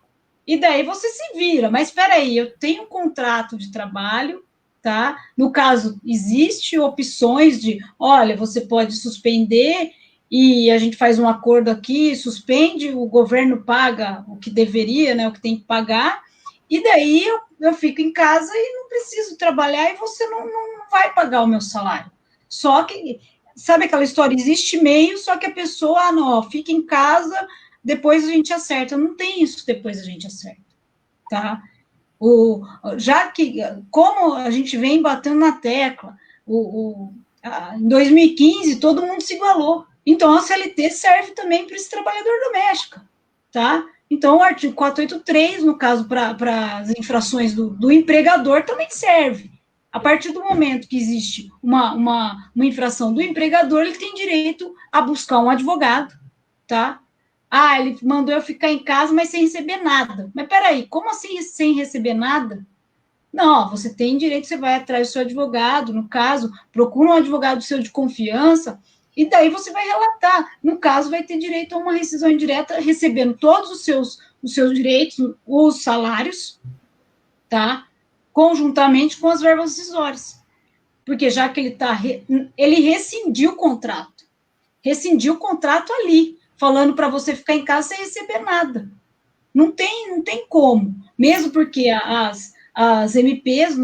e daí você se vira, mas espera aí, eu tenho um contrato de trabalho, tá, no caso, existe opções de, olha, você pode suspender e a gente faz um acordo aqui, suspende, o governo paga o que deveria, né, o que tem que pagar, e daí eu fico em casa e não preciso trabalhar e você não vai pagar o meu salário. Só que, sabe aquela história, existe meio, só que a pessoa, não, fica em casa, depois a gente acerta. Não tem isso, depois a gente acerta. tá? Já que, como a gente vem batendo na tecla, em 2015 todo mundo se igualou, então a CLT serve também para esse trabalhador doméstico, tá? Então o artigo 483, no caso para as infrações do empregador, também serve. A partir do momento que existe uma infração do empregador, ele tem direito a buscar um advogado, tá? Ah, ele mandou eu ficar em casa, mas sem receber nada. Mas peraí, como assim sem receber nada? Não, você tem direito, você vai atrás do seu advogado, no caso, procura um advogado seu de confiança, e daí você vai relatar. No caso, vai ter direito a uma rescisão indireta, recebendo todos os seus direitos, os salários, tá? Conjuntamente com as verbas rescisórias. Porque já que ele rescindiu o contrato. Rescindiu o contrato ali, falando para você ficar em casa sem receber nada. Não tem como. Mesmo porque as MPs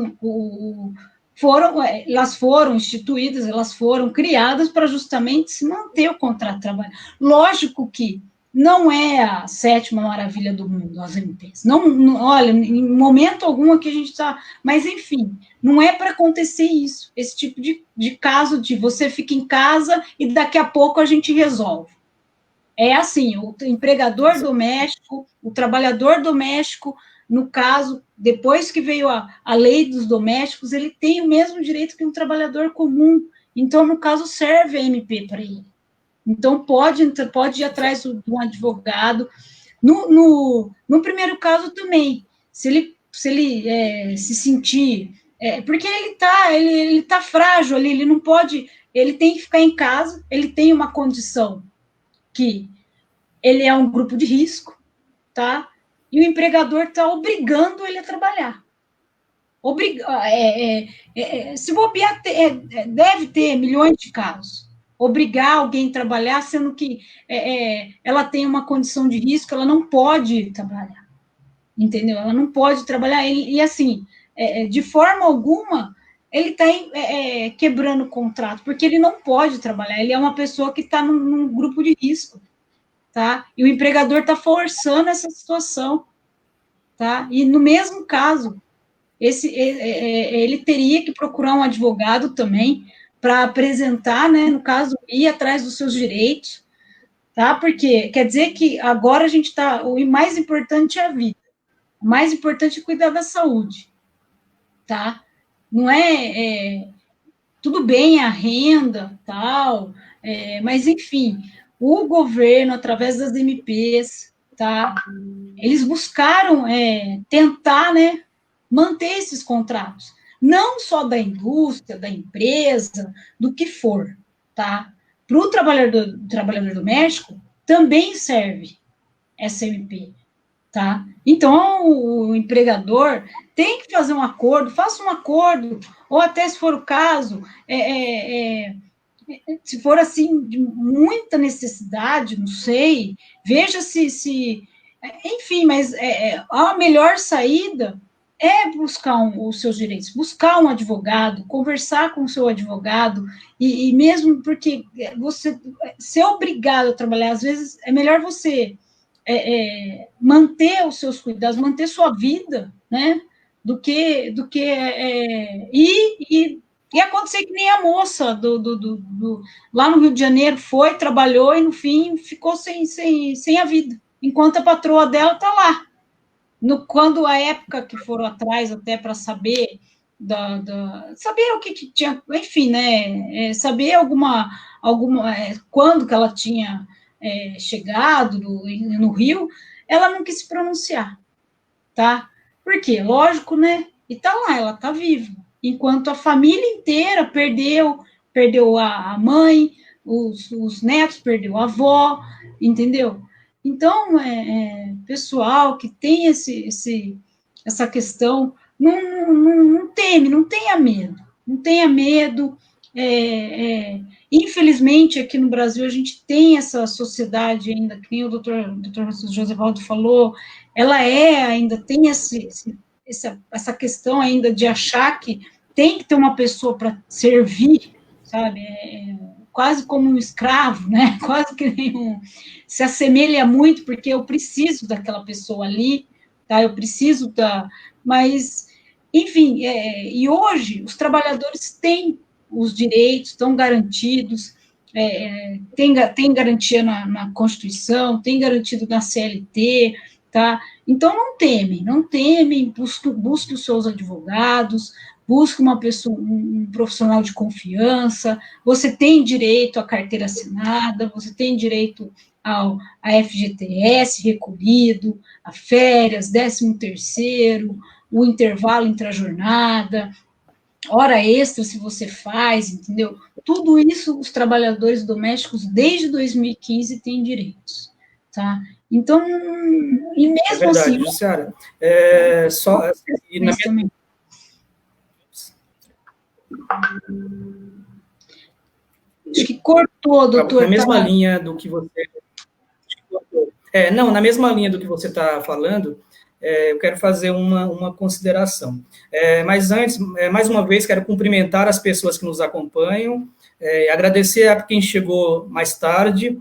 elas foram instituídas, elas foram criadas para justamente se manter o contrato de trabalho. Lógico que não é a sétima maravilha do mundo, as MPs. Olha, em momento algum aqui a gente está... Mas, enfim, não é para acontecer isso, esse tipo de caso de você fica em casa e daqui a pouco a gente resolve. É assim, o empregador doméstico, o trabalhador doméstico, no caso, depois que veio a lei dos domésticos, ele tem o mesmo direito que um trabalhador comum. Então, no caso, serve a MP para ele. Então, pode ir atrás de um advogado. No primeiro caso também, se ele se sentir... porque ele tá frágil ali, ele não pode... Ele tem que ficar em casa, ele tem uma condição que ele é um grupo de risco, tá? E o empregador está obrigando ele a trabalhar. Se bobear, deve ter milhões de casos. Obrigar alguém a trabalhar, sendo que ela tem uma condição de risco, ela não pode trabalhar. Entendeu? Ela não pode trabalhar. E assim, de forma alguma, ele está quebrando o contrato, porque ele não pode trabalhar. Ele é uma pessoa que está num grupo de risco. Tá? E o empregador está forçando essa situação, tá? E no mesmo caso, ele teria que procurar um advogado também para apresentar, né? No caso, ir atrás dos seus direitos, tá? Porque quer dizer que agora a gente está... O mais importante é a vida. O mais importante é cuidar da saúde, tá? Não tudo bem a renda, tal, mas enfim... O governo, através das MPs, tá? Eles buscaram tentar, né, manter esses contratos. Não só da indústria, da empresa, do que for, tá? Para o trabalhador doméstico, também serve essa MP, tá? Então, o empregador tem que fazer um acordo, faça um acordo, ou até, se for o caso, se for assim, de muita necessidade, não sei, veja se enfim, mas a melhor saída é buscar os seus direitos, buscar um advogado, conversar com o seu advogado, e mesmo porque você ser obrigado a trabalhar, às vezes é melhor você manter os seus cuidados, manter sua vida, né, do que e acontecer que nem a moça lá no Rio de Janeiro foi, trabalhou e no fim ficou sem a vida, enquanto a patroa dela está lá. Quando a época que foram atrás até para saber saber o que tinha, enfim, né? Saber quando que ela tinha chegado no Rio, ela não quis se pronunciar, tá? Por quê? Lógico, né? E tá lá, ela tá viva. Enquanto a família inteira perdeu a mãe, os netos, perdeu a avó, entendeu? Então, pessoal que tem essa questão, não teme, não tenha medo, não tenha medo. Infelizmente, aqui no Brasil, a gente tem essa sociedade ainda, que nem o doutor José Valdo falou, ela ainda tem essa questão ainda de achar que tem que ter uma pessoa para servir, sabe? Quase como um escravo, né? Quase que se assemelha muito, porque eu preciso daquela pessoa ali, tá? Eu preciso da... Mas, enfim, e hoje os trabalhadores têm os direitos, estão garantidos, tem garantia na Constituição, tem garantido na CLT, tá? Então, não temem, busque os seus advogados, busque uma pessoa, um profissional de confiança, você tem direito à carteira assinada, você tem direito a FGTS recolhido, a férias, 13º, o intervalo intrajornada, hora extra se você faz, entendeu? Tudo isso os trabalhadores domésticos desde 2015 têm direitos, tá? Então, e mesmo é verdade, assim... Jussiara. Só, e na minha... Acho que cortou, doutor. Na mesma linha do que você... na mesma linha do que você está falando, eu quero fazer uma consideração. Mas antes, mais uma vez, quero cumprimentar as pessoas que nos acompanham, agradecer a quem chegou mais tarde.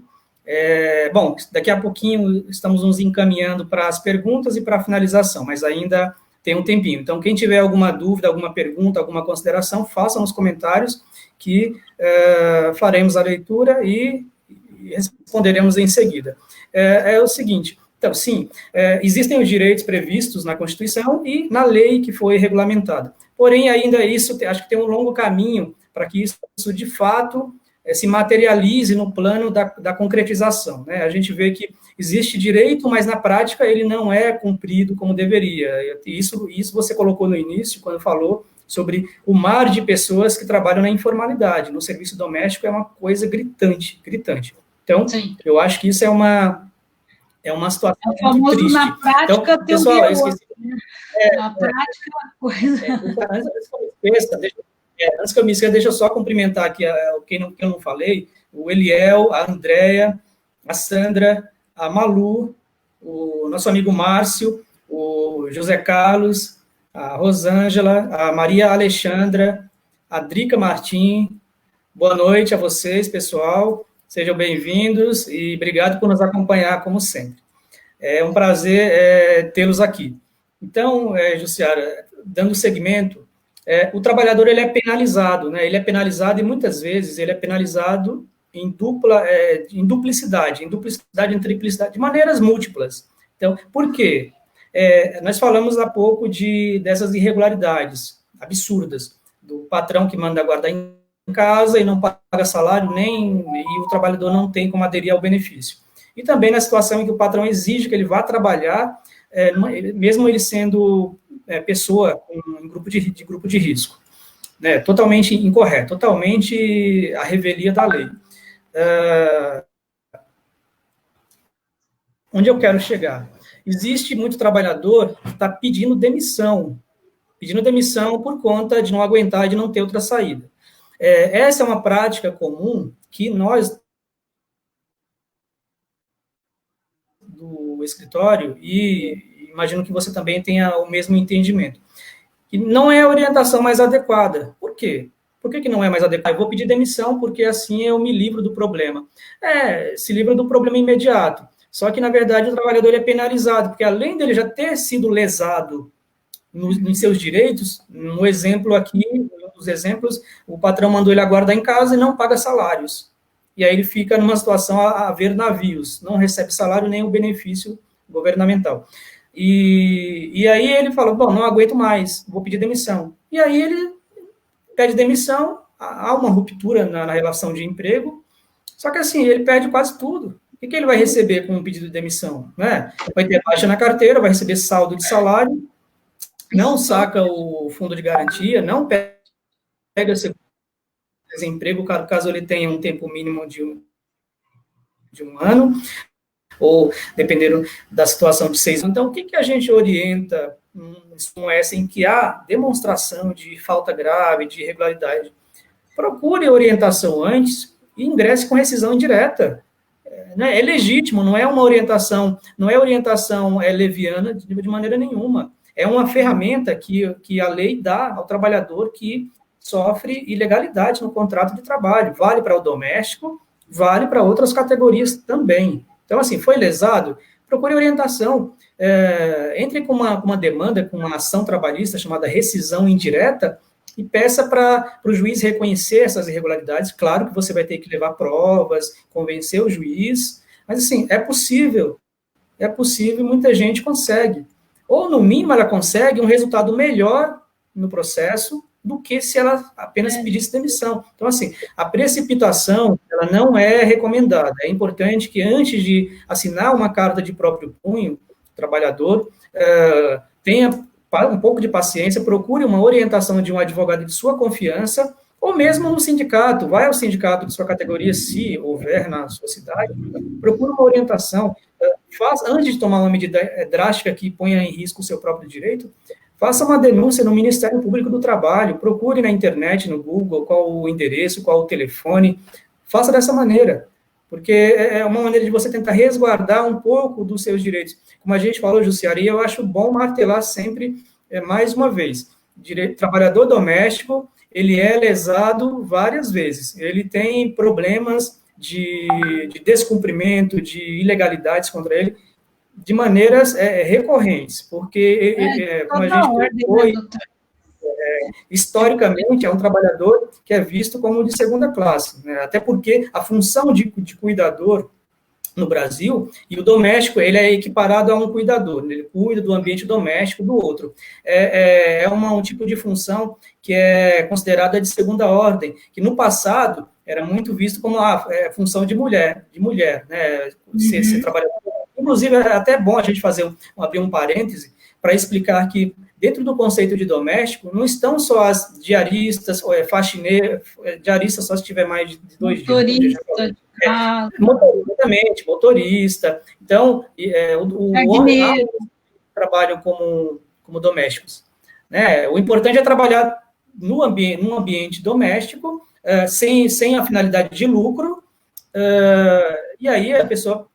Bom, daqui a pouquinho estamos nos encaminhando para as perguntas e para a finalização, mas ainda tem um tempinho. Então, quem tiver alguma dúvida, alguma pergunta, alguma consideração, faça nos comentários que faremos a leitura e responderemos em seguida. É o seguinte, então, sim, existem os direitos previstos na Constituição e na lei que foi regulamentada. Porém, ainda isso, acho que tem um longo caminho para que isso, de fato, se materialize no plano da concretização, né? A gente vê que existe direito, mas na prática ele não é cumprido como deveria. Isso você colocou no início, quando falou sobre o mar de pessoas que trabalham na informalidade. No serviço doméstico é uma coisa gritante. Então, sim, eu acho que isso é uma situação muito triste. Na prática, então, pessoal, eu esqueci. Na prática, coisa... Antes que eu me esqueça, deixa eu só cumprimentar aqui quem eu não falei, o Eliel, a Andréia, a Sandra, a Malu, o nosso amigo Márcio, o José Carlos, a Rosângela, a Maria Alexandra, a Drica Martim. Boa noite a vocês, pessoal. Sejam bem-vindos e obrigado por nos acompanhar, como sempre. É um prazer tê-los aqui. Então, Jussiara, dando seguimento, o trabalhador ele é penalizado, né? Ele é penalizado e muitas vezes ele é penalizado em duplicidade, em triplicidade, de maneiras múltiplas. Então, por quê? Nós falamos há pouco dessas irregularidades absurdas, do patrão que manda guardar em casa e não paga salário, e o trabalhador não tem como aderir ao benefício. E também na situação em que o patrão exige que ele vá trabalhar, mesmo ele sendo pessoa em grupo de risco. Né? Totalmente incorreto, totalmente a revelia da lei. Onde eu quero chegar? Existe muito trabalhador que está pedindo demissão por conta de não aguentar, de não ter outra saída. Essa é uma prática comum que nós, do escritório, e imagino que você também tenha o mesmo entendimento, que não é a orientação mais adequada. Por quê? Por que não é mais adequado? Eu vou pedir demissão porque assim eu me livro do problema. Se livra do problema imediato. Só que, na verdade, o trabalhador é penalizado, porque além dele já ter sido lesado nos seus direitos, no exemplo aqui, nos exemplos, o patrão mandou ele aguardar em casa e não paga salários. E aí ele fica numa situação a ver navios, não recebe salário nem o benefício governamental. E aí ele falou, bom, não aguento mais, vou pedir demissão. E aí ele pede demissão, há uma ruptura na relação de emprego, só que assim, ele perde quase tudo. O que ele vai receber com um pedido de demissão? Né? Vai ter baixa na carteira, vai receber saldo de salário, não saca o fundo de garantia, não pega seu desemprego, caso ele tenha um tempo mínimo de um ano, ou dependendo da situação de 6 anos. Então, o que a gente orienta com essa em que há demonstração de falta grave, de irregularidade? Procure orientação antes e ingresse com rescisão indireta. É legítimo, não é uma orientação, leviana de maneira nenhuma. É uma ferramenta que a lei dá ao trabalhador que sofre ilegalidade no contrato de trabalho. Vale para o doméstico, vale para outras categorias também. Então, assim, foi lesado, procure orientação, entre com uma demanda, com uma ação trabalhista chamada rescisão indireta, e peça para o juiz reconhecer essas irregularidades. Claro que você vai ter que levar provas, convencer o juiz, mas, assim, é possível, muita gente consegue. Ou, no mínimo, ela consegue um resultado melhor no processo do que se ela apenas pedisse demissão. Então, assim, a precipitação, ela não é recomendada. É importante que, antes de assinar uma carta de próprio punho, o trabalhador tenha um pouco de paciência, procure uma orientação de um advogado de sua confiança, ou mesmo no sindicato, vai ao sindicato de sua categoria, se houver na sua cidade, procure uma orientação, antes de tomar uma medida drástica que ponha em risco o seu próprio direito, faça uma denúncia no Ministério Público do Trabalho, procure na internet, no Google, qual o endereço, qual o telefone, faça dessa maneira, porque é uma maneira de você tentar resguardar um pouco dos seus direitos. Como a gente falou, Jussiara, e eu acho bom martelar sempre, mais uma vez, trabalhador doméstico, ele é lesado várias vezes, ele tem problemas de descumprimento, de ilegalidades contra ele, de maneiras recorrentes, porque, como a gente foi, historicamente, é um trabalhador que é visto como de segunda classe, né? Até porque a função de cuidador no Brasil, e o doméstico, ele é equiparado a um cuidador, ele cuida do ambiente doméstico do outro. Um tipo de função que é considerada de segunda ordem, que no passado era muito visto como a função de mulher, né? Ser trabalhador. Inclusive, é até bom a gente abrir um parêntese para explicar que, dentro do conceito de doméstico, não estão só as diaristas, ou faxineiras, diarista só se tiver mais de 2 dias. Motorista. Então, o homem trabalham como domésticos. Né? O importante é trabalhar num ambiente doméstico, sem a finalidade de lucro, e aí a pessoa,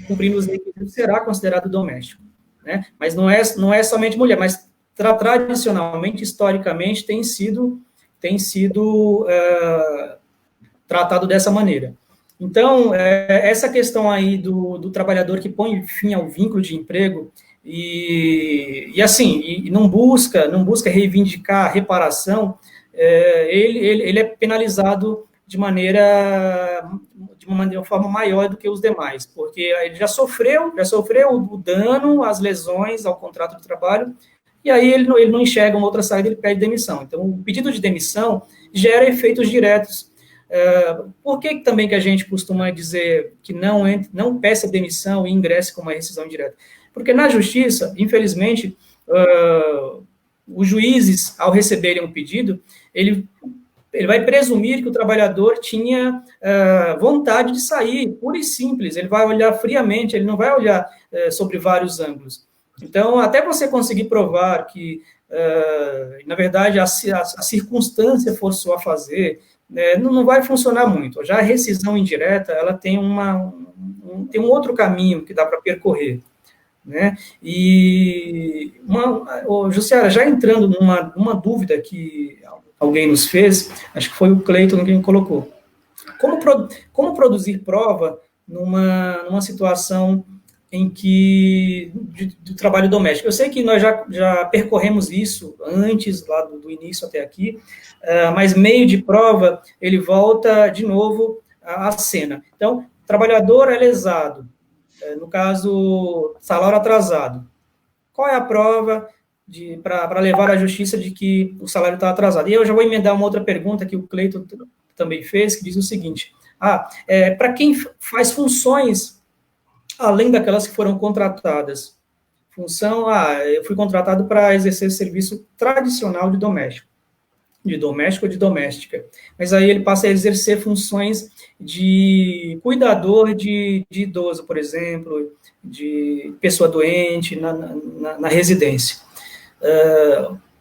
cumprindo os requisitos, será considerado doméstico. Né? Mas não é somente mulher, mas tradicionalmente, historicamente, tem sido tratado dessa maneira. Então, essa questão aí do trabalhador que põe fim ao vínculo de emprego e não busca reivindicar reparação, ele é penalizado de uma forma maior do que os demais, porque ele já sofreu o dano, as lesões ao contrato de trabalho, e aí ele não enxerga uma outra saída, ele pede demissão. Então, o pedido de demissão gera efeitos diretos. Por que também que a gente costuma dizer que não peça demissão e ingresse com uma rescisão indireta? Porque na justiça, infelizmente, os juízes, ao receberem um pedido, ele vai presumir que o trabalhador tinha vontade de sair, pura e simples, ele vai olhar friamente, ele não vai olhar sobre vários ângulos. Então, até você conseguir provar que, na verdade, a circunstância forçou a fazer, não vai funcionar muito. Já a rescisão indireta, ela tem um outro caminho que dá para percorrer. Né? E, Jussiara, já entrando numa dúvida que alguém nos fez, acho que foi o Cleiton quem colocou. Como produzir prova numa situação em que do trabalho doméstico? Eu sei que nós já percorremos isso antes, lá do início até aqui, mas meio de prova, ele volta de novo à cena. Então, trabalhador é lesado, no caso, salário atrasado. Qual é a prova para levar à justiça de que o salário está atrasado? E eu já vou emendar uma outra pergunta que o Cleiton também fez, que diz o seguinte: para quem faz funções além daquelas que foram contratadas, eu fui contratado para exercer serviço tradicional de doméstico ou de doméstica, mas aí ele passa a exercer funções de cuidador de idoso, por exemplo, de pessoa doente na residência.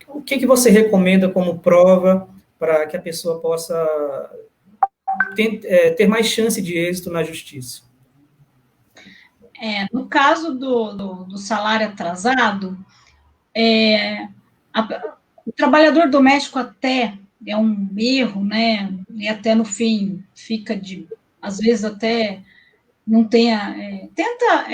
O que você recomenda como prova para que a pessoa possa ter mais chance de êxito na justiça? No caso do salário atrasado, o trabalhador doméstico até é um erro, né? E até no fim fica às vezes até não tenha, tenta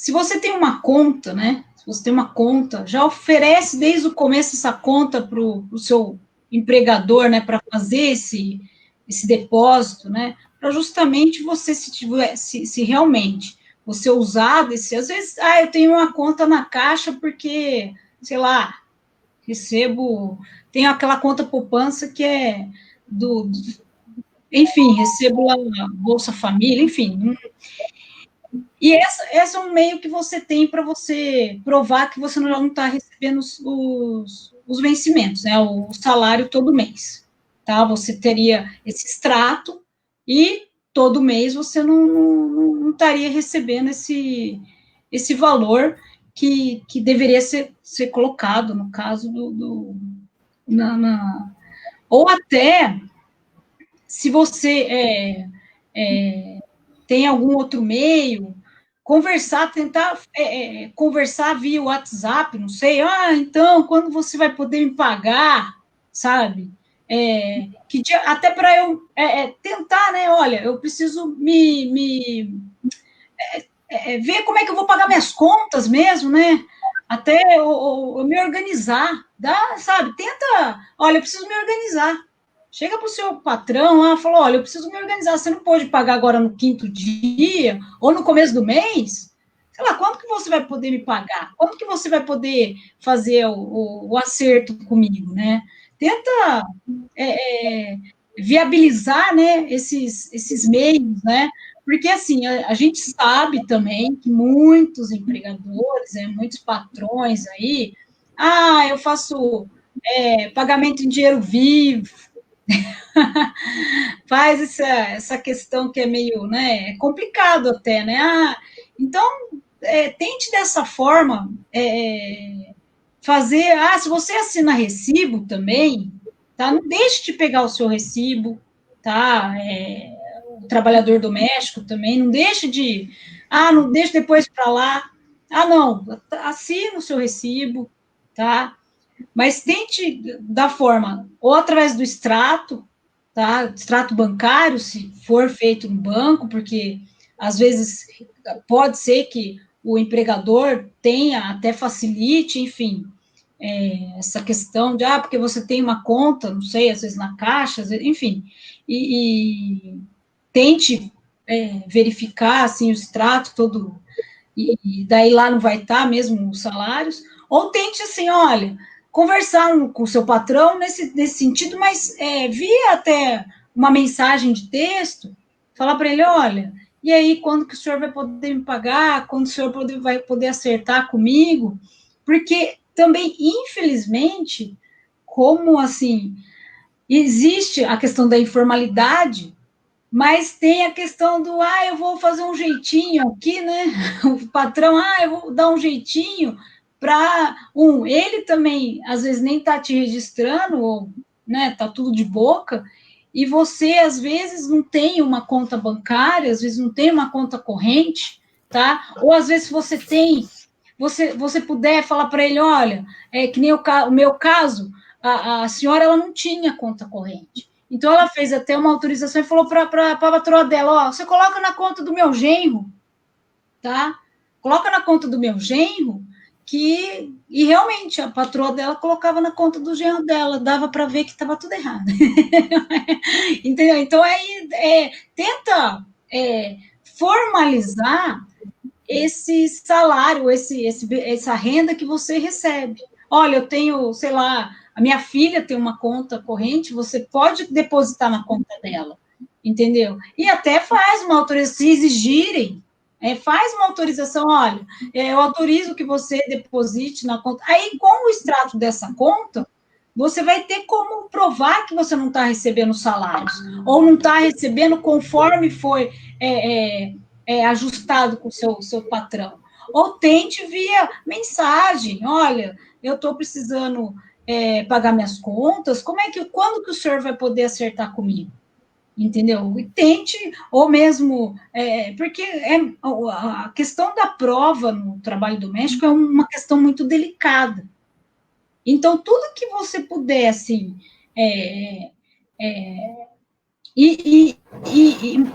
se você tem uma conta, né? Se você tem uma conta, já oferece desde o começo essa conta para o seu empregador, né? Para fazer esse depósito, né? Para justamente você, se realmente você usar desse, às vezes, eu tenho uma conta na Caixa porque, sei lá, tenho aquela conta poupança que é enfim, recebo lá na Bolsa Família, enfim. E essa é um meio que você tem para você provar que você não está recebendo os vencimentos, né? O salário todo mês, tá? Você teria esse extrato e todo mês você não estaria recebendo esse valor que deveria ser colocado, no caso ou até se você tem algum outro meio, tentar conversar via WhatsApp, não sei, então, quando você vai poder me pagar, sabe? Até para eu tentar, né? Olha, eu preciso ver como é que eu vou pagar minhas contas mesmo, né? Até eu me organizar, sabe? Olha, eu preciso me organizar. Chega para o seu patrão lá e fala, olha, eu preciso me organizar, você não pode pagar agora no 5º dia ou no começo do mês? Sei lá, quando que você vai poder me pagar? Quando que você vai poder fazer o acerto comigo, né? Tenta viabilizar, né, esses meios, né? Porque, assim, a gente sabe também que muitos empregadores, muitos patrões aí, eu faço pagamento em dinheiro vivo, faz essa questão que é meio, né, complicado até, né? Então, tente dessa forma fazer. Se você assina recibo também, tá? Não deixe de pegar o seu recibo, tá? O trabalhador doméstico também, não deixe não deixe depois para lá. Não, assina o seu recibo, tá? Mas tente da forma, ou através do extrato, tá? Extrato bancário, se for feito no banco, porque às vezes pode ser que o empregador tenha, até facilite, enfim, essa questão de, porque você tem uma conta, não sei, às vezes na Caixa, enfim, e tente verificar, assim, o extrato todo, e daí lá não vai estar mesmo os salários, ou tente, assim, olha, conversar com o seu patrão nesse sentido, mas via até uma mensagem de texto, falar para ele, olha, e aí, quando que o senhor vai poder me pagar? Quando o senhor vai poder acertar comigo? Porque também, infelizmente, como assim, existe a questão da informalidade, mas tem a questão do, eu vou fazer um jeitinho aqui, né? O patrão, eu vou dar um jeitinho para ele também, às vezes, nem tá te registrando, ou, né, tá tudo de boca, e você, às vezes, não tem uma conta bancária, às vezes não tem uma conta corrente, tá? Ou, às vezes, você tem, você puder falar para ele, olha, que nem o meu caso, a senhora, ela não tinha conta corrente. Então, ela fez até uma autorização e falou para a patroa dela, você coloca na conta do meu genro, tá? Coloca na conta do meu genro, e realmente, a patroa dela colocava na conta do genro dela, dava para ver que estava tudo errado. Entendeu? Então, aí, tenta formalizar esse salário, essa renda que você recebe. Olha, eu tenho, sei lá, a minha filha tem uma conta corrente, você pode depositar na conta dela, entendeu? E até faz uma autorização, se exigirem, faz uma autorização, olha, eu autorizo que você deposite na conta. Aí, com o extrato dessa conta, você vai ter como provar que você não está recebendo salários, ou não está recebendo conforme foi ajustado com o seu patrão. Ou tente via mensagem, olha, eu estou precisando pagar minhas contas, quando que o senhor vai poder acertar comigo? Entendeu? E tente, ou mesmo, porque a questão da prova no trabalho doméstico é uma questão muito delicada. Então, tudo que você puder, assim,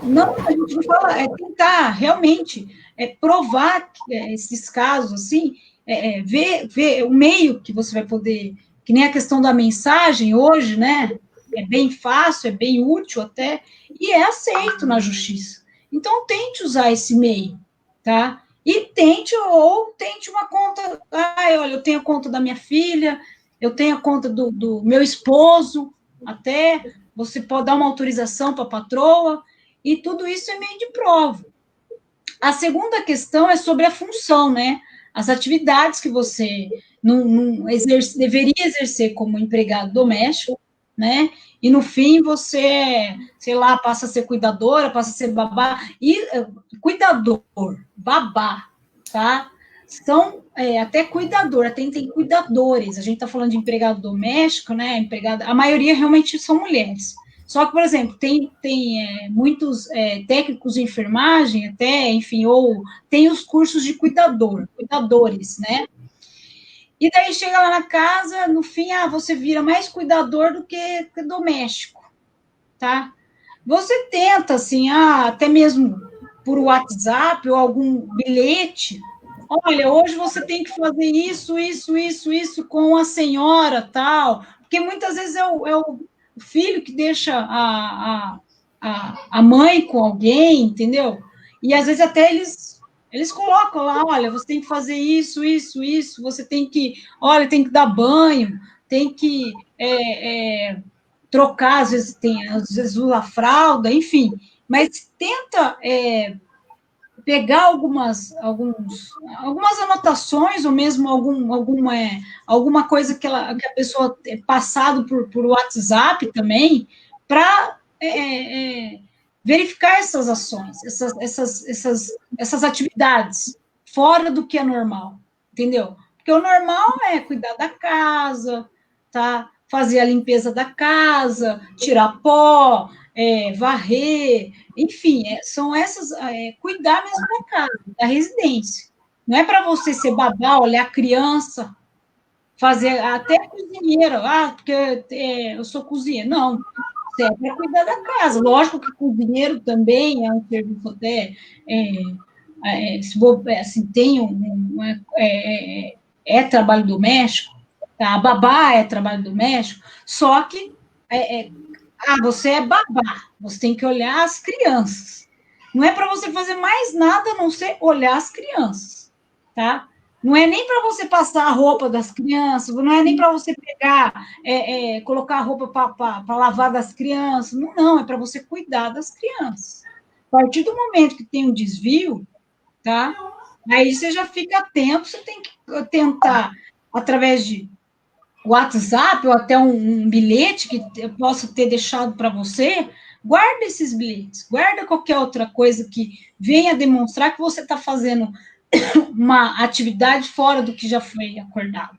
Não, a gente não fala, é tentar realmente provar esses casos, assim, ver o meio que você vai poder, que nem a questão da mensagem hoje, né? É bem fácil, é bem útil até, e é aceito na justiça. Então, tente usar esse meio, tá? E tente uma conta. Olha, eu tenho a conta da minha filha, eu tenho a conta do meu esposo, até você pode dar uma autorização para a patroa, e tudo isso é meio de prova. A segunda questão é sobre a função, né? As atividades que você deveria exercer como empregado doméstico, né? E no fim você, sei lá, passa a ser cuidadora, passa a ser babá. E cuidador, babá, tá? São até cuidador, até tem cuidadores. A gente está falando de empregado doméstico, né? A maioria realmente são mulheres. Só que, por exemplo, tem muitos técnicos de enfermagem, até, enfim, ou tem os cursos de cuidadores, né? E daí chega lá na casa, no fim, você vira mais cuidador do que doméstico, tá? Você tenta, assim, até mesmo por WhatsApp ou algum bilhete. Olha, hoje você tem que fazer isso com a senhora, tal. Porque muitas vezes é o filho que deixa a mãe com alguém, entendeu? E às vezes até eles colocam lá, olha, você tem que fazer isso, você tem que, olha, tem que dar banho, tem que trocar, às vezes usa fralda, enfim, mas tenta pegar algumas anotações, ou mesmo alguma coisa que a pessoa passado por WhatsApp também, para verificar essas ações, essas atividades, fora do que é normal, entendeu? Porque o normal é cuidar da casa, tá? Fazer a limpeza da casa, tirar pó, varrer, enfim, são essas, cuidar mesmo da casa, da residência. Não é para você ser babá, olhar a criança, fazer até cozinheira, porque eu sou cozinheira. Não, você é para cuidar da casa. Lógico que cozinheiro também é um serviço até, assim, tem trabalho doméstico, tá? A babá é trabalho doméstico, só que você é babá, você tem que olhar as crianças. Não é para você fazer mais nada a não ser olhar as crianças, tá? Não é nem para você passar a roupa das crianças, não é nem para você pegar, colocar a roupa para lavar das crianças, não, é para você cuidar das crianças. A partir do momento que tem um desvio, tá? Aí você já fica atento, você tem que tentar, através de WhatsApp ou até um bilhete que eu possa ter deixado para você, guarda esses bilhetes, guarda qualquer outra coisa que venha demonstrar que você está fazendo uma atividade fora do que já foi acordado,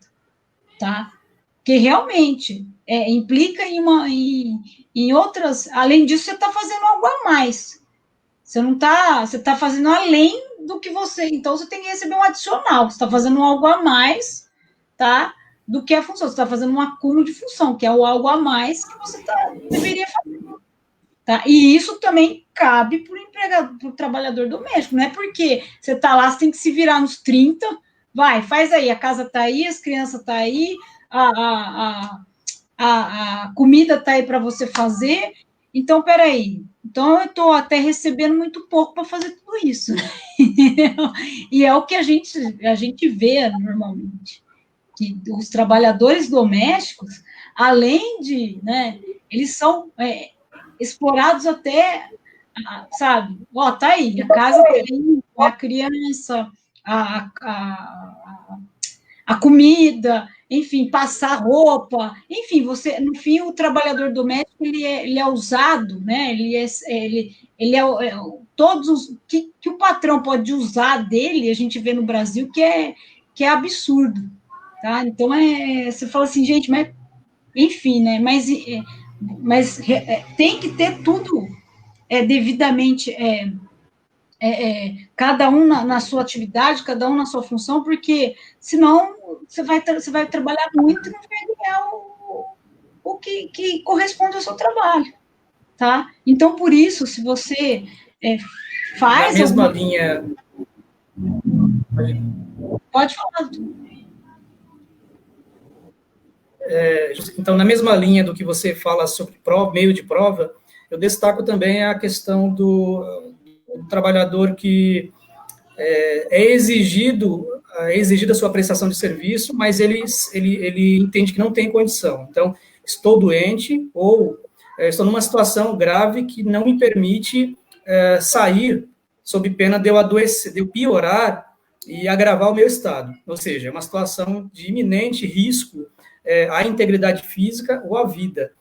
tá? Porque realmente implica em outras. Além disso, você está fazendo algo a mais. Você não está, você está fazendo além do que você. Então, você tem que receber um adicional. Você está fazendo algo a mais, tá? Do que a função. Você está fazendo um acúmulo de função, que é o algo a mais que você deveria fazer. Tá? E isso também cabe para o empregado, para o trabalhador doméstico. Não é porque você está lá, você tem que se virar nos 30, vai, faz aí, a casa está aí, as crianças estão aí, a comida está aí para você fazer. Então, peraí. Então, eu estou até recebendo muito pouco para fazer tudo isso. E é o que a gente vê normalmente. Que os trabalhadores domésticos, além de, né, eles são explorados até, sabe, tá aí, a casa tá aí, a criança, a comida, enfim, passar roupa, enfim, você, no fim, o trabalhador doméstico, ele é usado, né, todos os, que o patrão pode usar dele, a gente vê no Brasil, que é absurdo, tá? Então, você fala assim, gente, mas, enfim, né, mas tem que ter tudo devidamente, cada um na sua atividade, cada um na sua função, porque senão você vai trabalhar muito e não vai ganhar o que corresponde ao seu trabalho. tá? Então, por isso, se você faz... Na mesma linha... Pode falar. Então, na mesma linha do que você fala sobre meio de prova, eu destaco também a questão do trabalhador que é exigida a sua prestação de serviço, mas ele entende que não tem condição. Então, estou doente ou estou numa situação grave que não me permite sair sob pena de eu adoecer, de eu piorar e agravar o meu estado. Ou seja, é uma situação de iminente risco à integridade física ou à vida.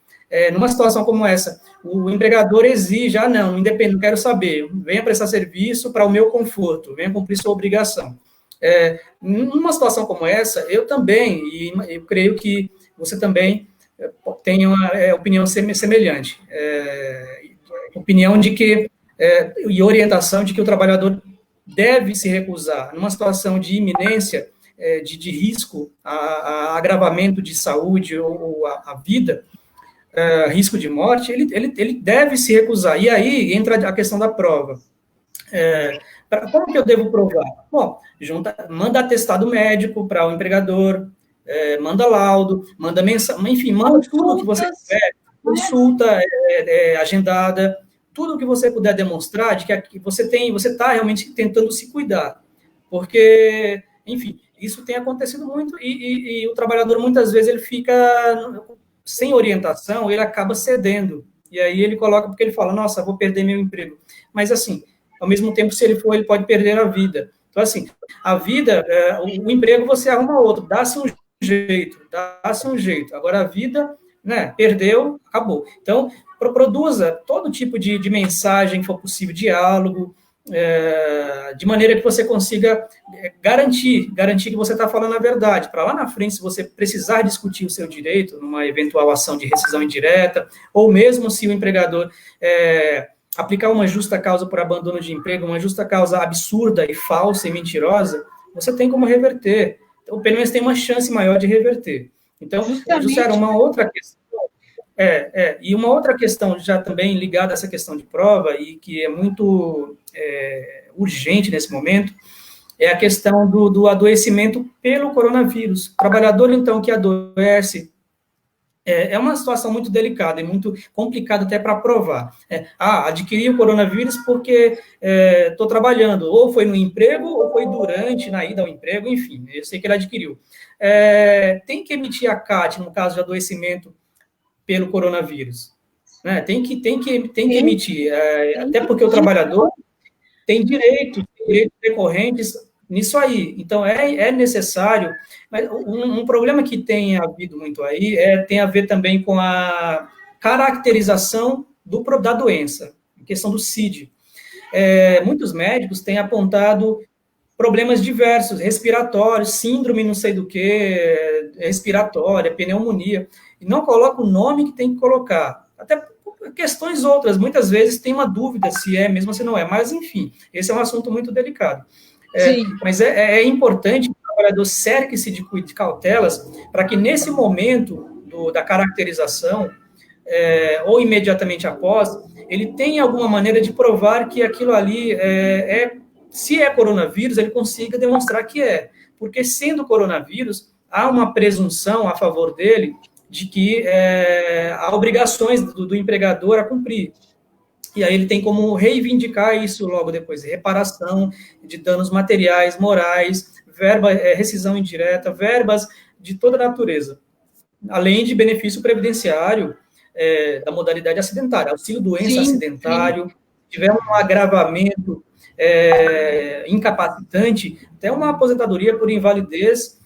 Numa situação como essa, o empregador exige, não independe, não quero saber, venha prestar serviço para o meu conforto, venha cumprir sua obrigação. Numa situação como essa, eu também, e eu creio que você também tem uma opinião semelhante, opinião de que, e orientação de que o trabalhador deve se recusar, numa situação de iminência, de risco a agravamento de saúde ou a vida, risco de morte, ele deve se recusar. E aí entra a questão da prova. Como que eu devo provar? Bom, manda atestado médico para o empregador, manda laudo, manda mensagem, enfim, manda tudo que você tiver, consulta agendada, tudo que você puder demonstrar de que você está realmente tentando se cuidar. Porque, enfim, isso tem acontecido muito e o trabalhador, muitas vezes, ele fica sem orientação, ele acaba cedendo. E aí ele coloca, porque ele fala, nossa, vou perder meu emprego. Mas, assim, ao mesmo tempo, se ele for, ele pode perder a vida. Então, assim, a vida, o emprego você arruma outro, dá-se um jeito. Agora, a vida, né, perdeu, acabou. Então, produza todo tipo de mensagem que for possível, diálogo, de maneira que você consiga garantir que você está falando a verdade, para lá na frente, se você precisar discutir o seu direito, numa eventual ação de rescisão indireta, ou mesmo se o empregador aplicar uma justa causa por abandono de emprego, uma justa causa absurda e falsa e mentirosa, você tem como reverter, ou pelo menos tem uma chance maior de reverter. Então, Jussara, uma outra questão, e uma outra questão já também ligada a essa questão de prova e que é muito urgente nesse momento, é a questão do adoecimento pelo coronavírus. O trabalhador, então, que adoece, é uma situação muito delicada e muito complicada até para provar. Adquiri o coronavírus porque estou trabalhando, ou foi no emprego, ou foi durante, na ida ao emprego, enfim, eu sei que ele adquiriu. Tem que emitir a CAT, no caso de adoecimento pelo coronavírus. Né? Tem que emitir, até porque o trabalhador tem direitos recorrentes nisso aí. Então, é necessário, mas um problema que tem havido muito aí tem a ver também com a caracterização da doença, a questão do CID. Muitos médicos têm apontado problemas diversos, respiratórios, síndrome não sei do que, respiratória, pneumonia, e não coloca o nome que tem que colocar. Até questões outras, muitas vezes tem uma dúvida se é mesmo ou se não é, mas enfim, esse é um assunto muito delicado. Mas é importante que o trabalhador cerque-se de cautelas para que nesse momento da caracterização, ou imediatamente após, ele tenha alguma maneira de provar que aquilo ali se é coronavírus, ele consiga demonstrar que é. Porque sendo coronavírus, há uma presunção a favor dele de que há obrigações do empregador a cumprir. E aí ele tem como reivindicar isso logo depois, reparação de danos materiais, morais, rescisão indireta, verbas de toda natureza, além de benefício previdenciário da modalidade acidentária, auxílio-doença acidentário, se tiver um agravamento incapacitante, até uma aposentadoria por invalidez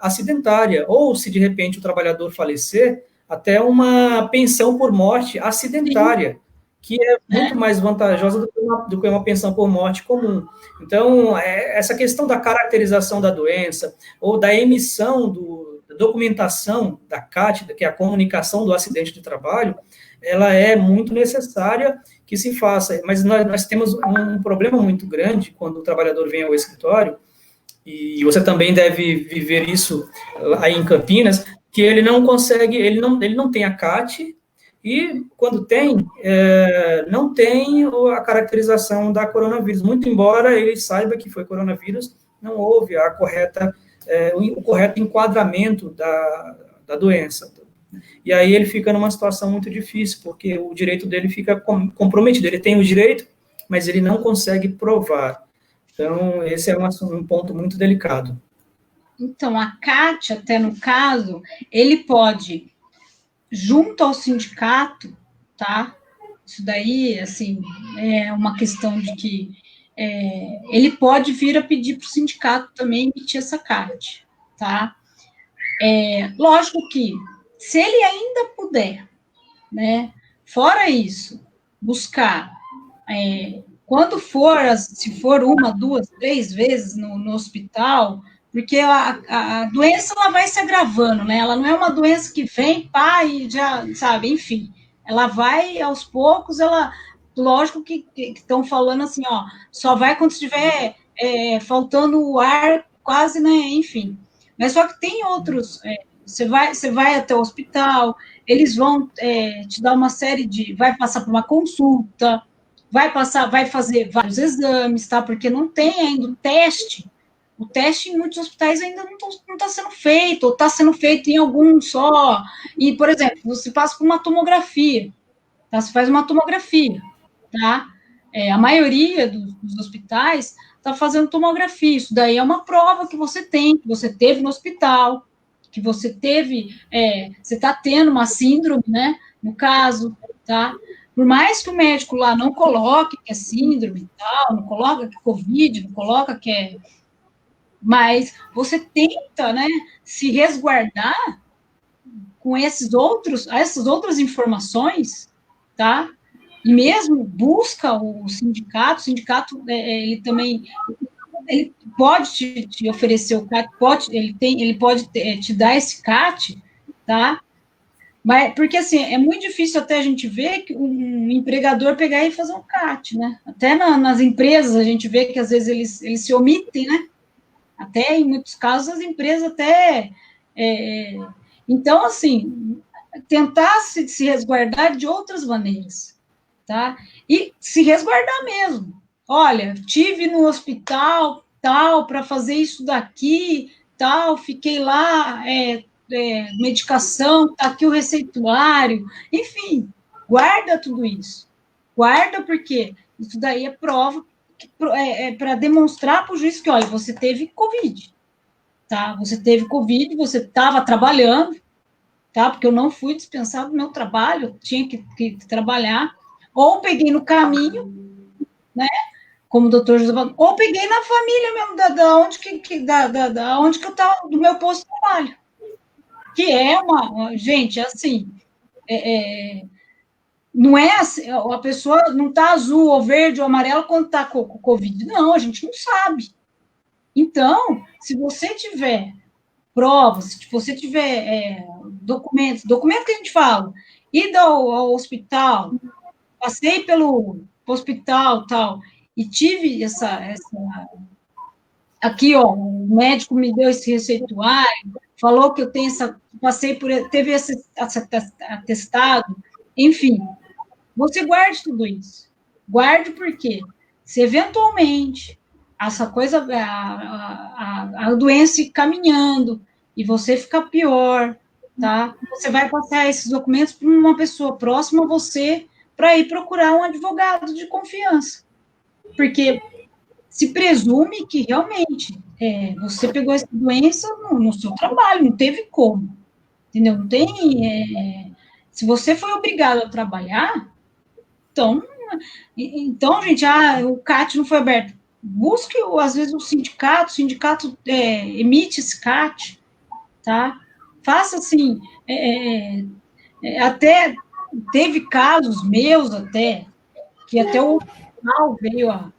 acidentária, ou se de repente o trabalhador falecer, até uma pensão por morte acidentária, que é muito mais vantajosa do que uma pensão por morte comum. Então, essa questão da caracterização da doença, ou da emissão da documentação da CAT, que é a comunicação do acidente de trabalho, ela é muito necessária que se faça. Mas nós temos um problema muito grande quando o trabalhador vem ao escritório, e você também deve viver isso aí em Campinas, que ele não consegue, ele não tem a CAT, E, quando tem, não tem a caracterização da coronavírus, muito embora ele saiba que foi coronavírus, não houve o correto enquadramento da doença. E aí ele fica numa situação muito difícil, porque o direito dele fica comprometido. Ele tem o direito, mas ele não consegue provar. Então, esse é um ponto muito delicado. Então, a CAT, até no caso, ele pode, junto ao sindicato, tá? Isso daí, assim, é uma questão de que ele pode vir a pedir para o sindicato também emitir essa CAT, tá? Lógico que, se ele ainda puder, né, fora isso, buscar, quando for, se for 1, 2, 3 vezes no hospital, porque a doença ela vai se agravando, né? Ela não é uma doença que vem, pá, e já, sabe, enfim. Ela vai aos poucos, lógico que estão falando assim, ó, só vai quando estiver faltando o ar, quase, né? Enfim. Mas só que tem outros, você vai até o hospital, eles vão te dar uma série vai passar por uma consulta, vai fazer vários exames, tá? Porque não tem ainda o teste. O teste em muitos hospitais ainda não está sendo feito, ou está sendo feito em alguns só. E, por exemplo, você passa por uma tomografia, tá? Você faz uma tomografia, tá? A maioria dos hospitais está fazendo tomografia. Isso daí é uma prova que você tem, que você teve no hospital, que você teve, você está tendo uma síndrome, né? No caso, tá? Por mais que o médico lá não coloque que é síndrome e tal, não coloca que é Covid, não coloca que é. Mas você tenta, né, se resguardar com essas outras informações, tá? E mesmo busca o sindicato ele também ele pode te oferecer o CAT, ele pode te dar esse CAT, tá? Mas, porque, assim, é muito difícil até a gente ver que um empregador pegar e fazer um CAT, né? Até nas empresas a gente vê que, às vezes, eles se omitem, né? Até, em muitos casos, as empresas até... então, assim, tentar se resguardar de outras maneiras, tá? E se resguardar mesmo. Olha, tive no hospital, tal, para fazer isso daqui, tal, fiquei lá, medicação, tá aqui o receituário, enfim, guarda tudo isso. Guarda porque isso daí é prova para demonstrar para o juiz que, olha, você teve Covid, tá? Você teve Covid, você estava trabalhando, tá? Porque eu não fui dispensado do meu trabalho, eu tinha que trabalhar, ou peguei no caminho, né? Como o doutor José falou, ou peguei na família mesmo, da onde que eu estava, do meu posto de trabalho. Que é gente, assim, não é assim, a pessoa não está azul ou verde ou amarelo quando está com Covid. Não, a gente não sabe. Então, se você tiver provas, se você tiver documento que a gente fala, ir ao hospital, passei pelo hospital tal, e tive aqui, ó, o médico me deu esse receituário, falou que eu tenho teve esse atestado, enfim, você guarde tudo isso. Guarde porque, se eventualmente essa coisa, a doença ir caminhando e você ficar pior, tá? Você vai passar esses documentos para uma pessoa próxima a você para ir procurar um advogado de confiança. Porque se presume que realmente você pegou essa doença no seu trabalho, não teve como. Entendeu? Não tem. Se você foi obrigado a trabalhar, então, gente, o CAT não foi aberto. Busque, às vezes, o sindicato emite esse CAT, tá? Faça assim, até teve casos meus até, que até o tribunal veio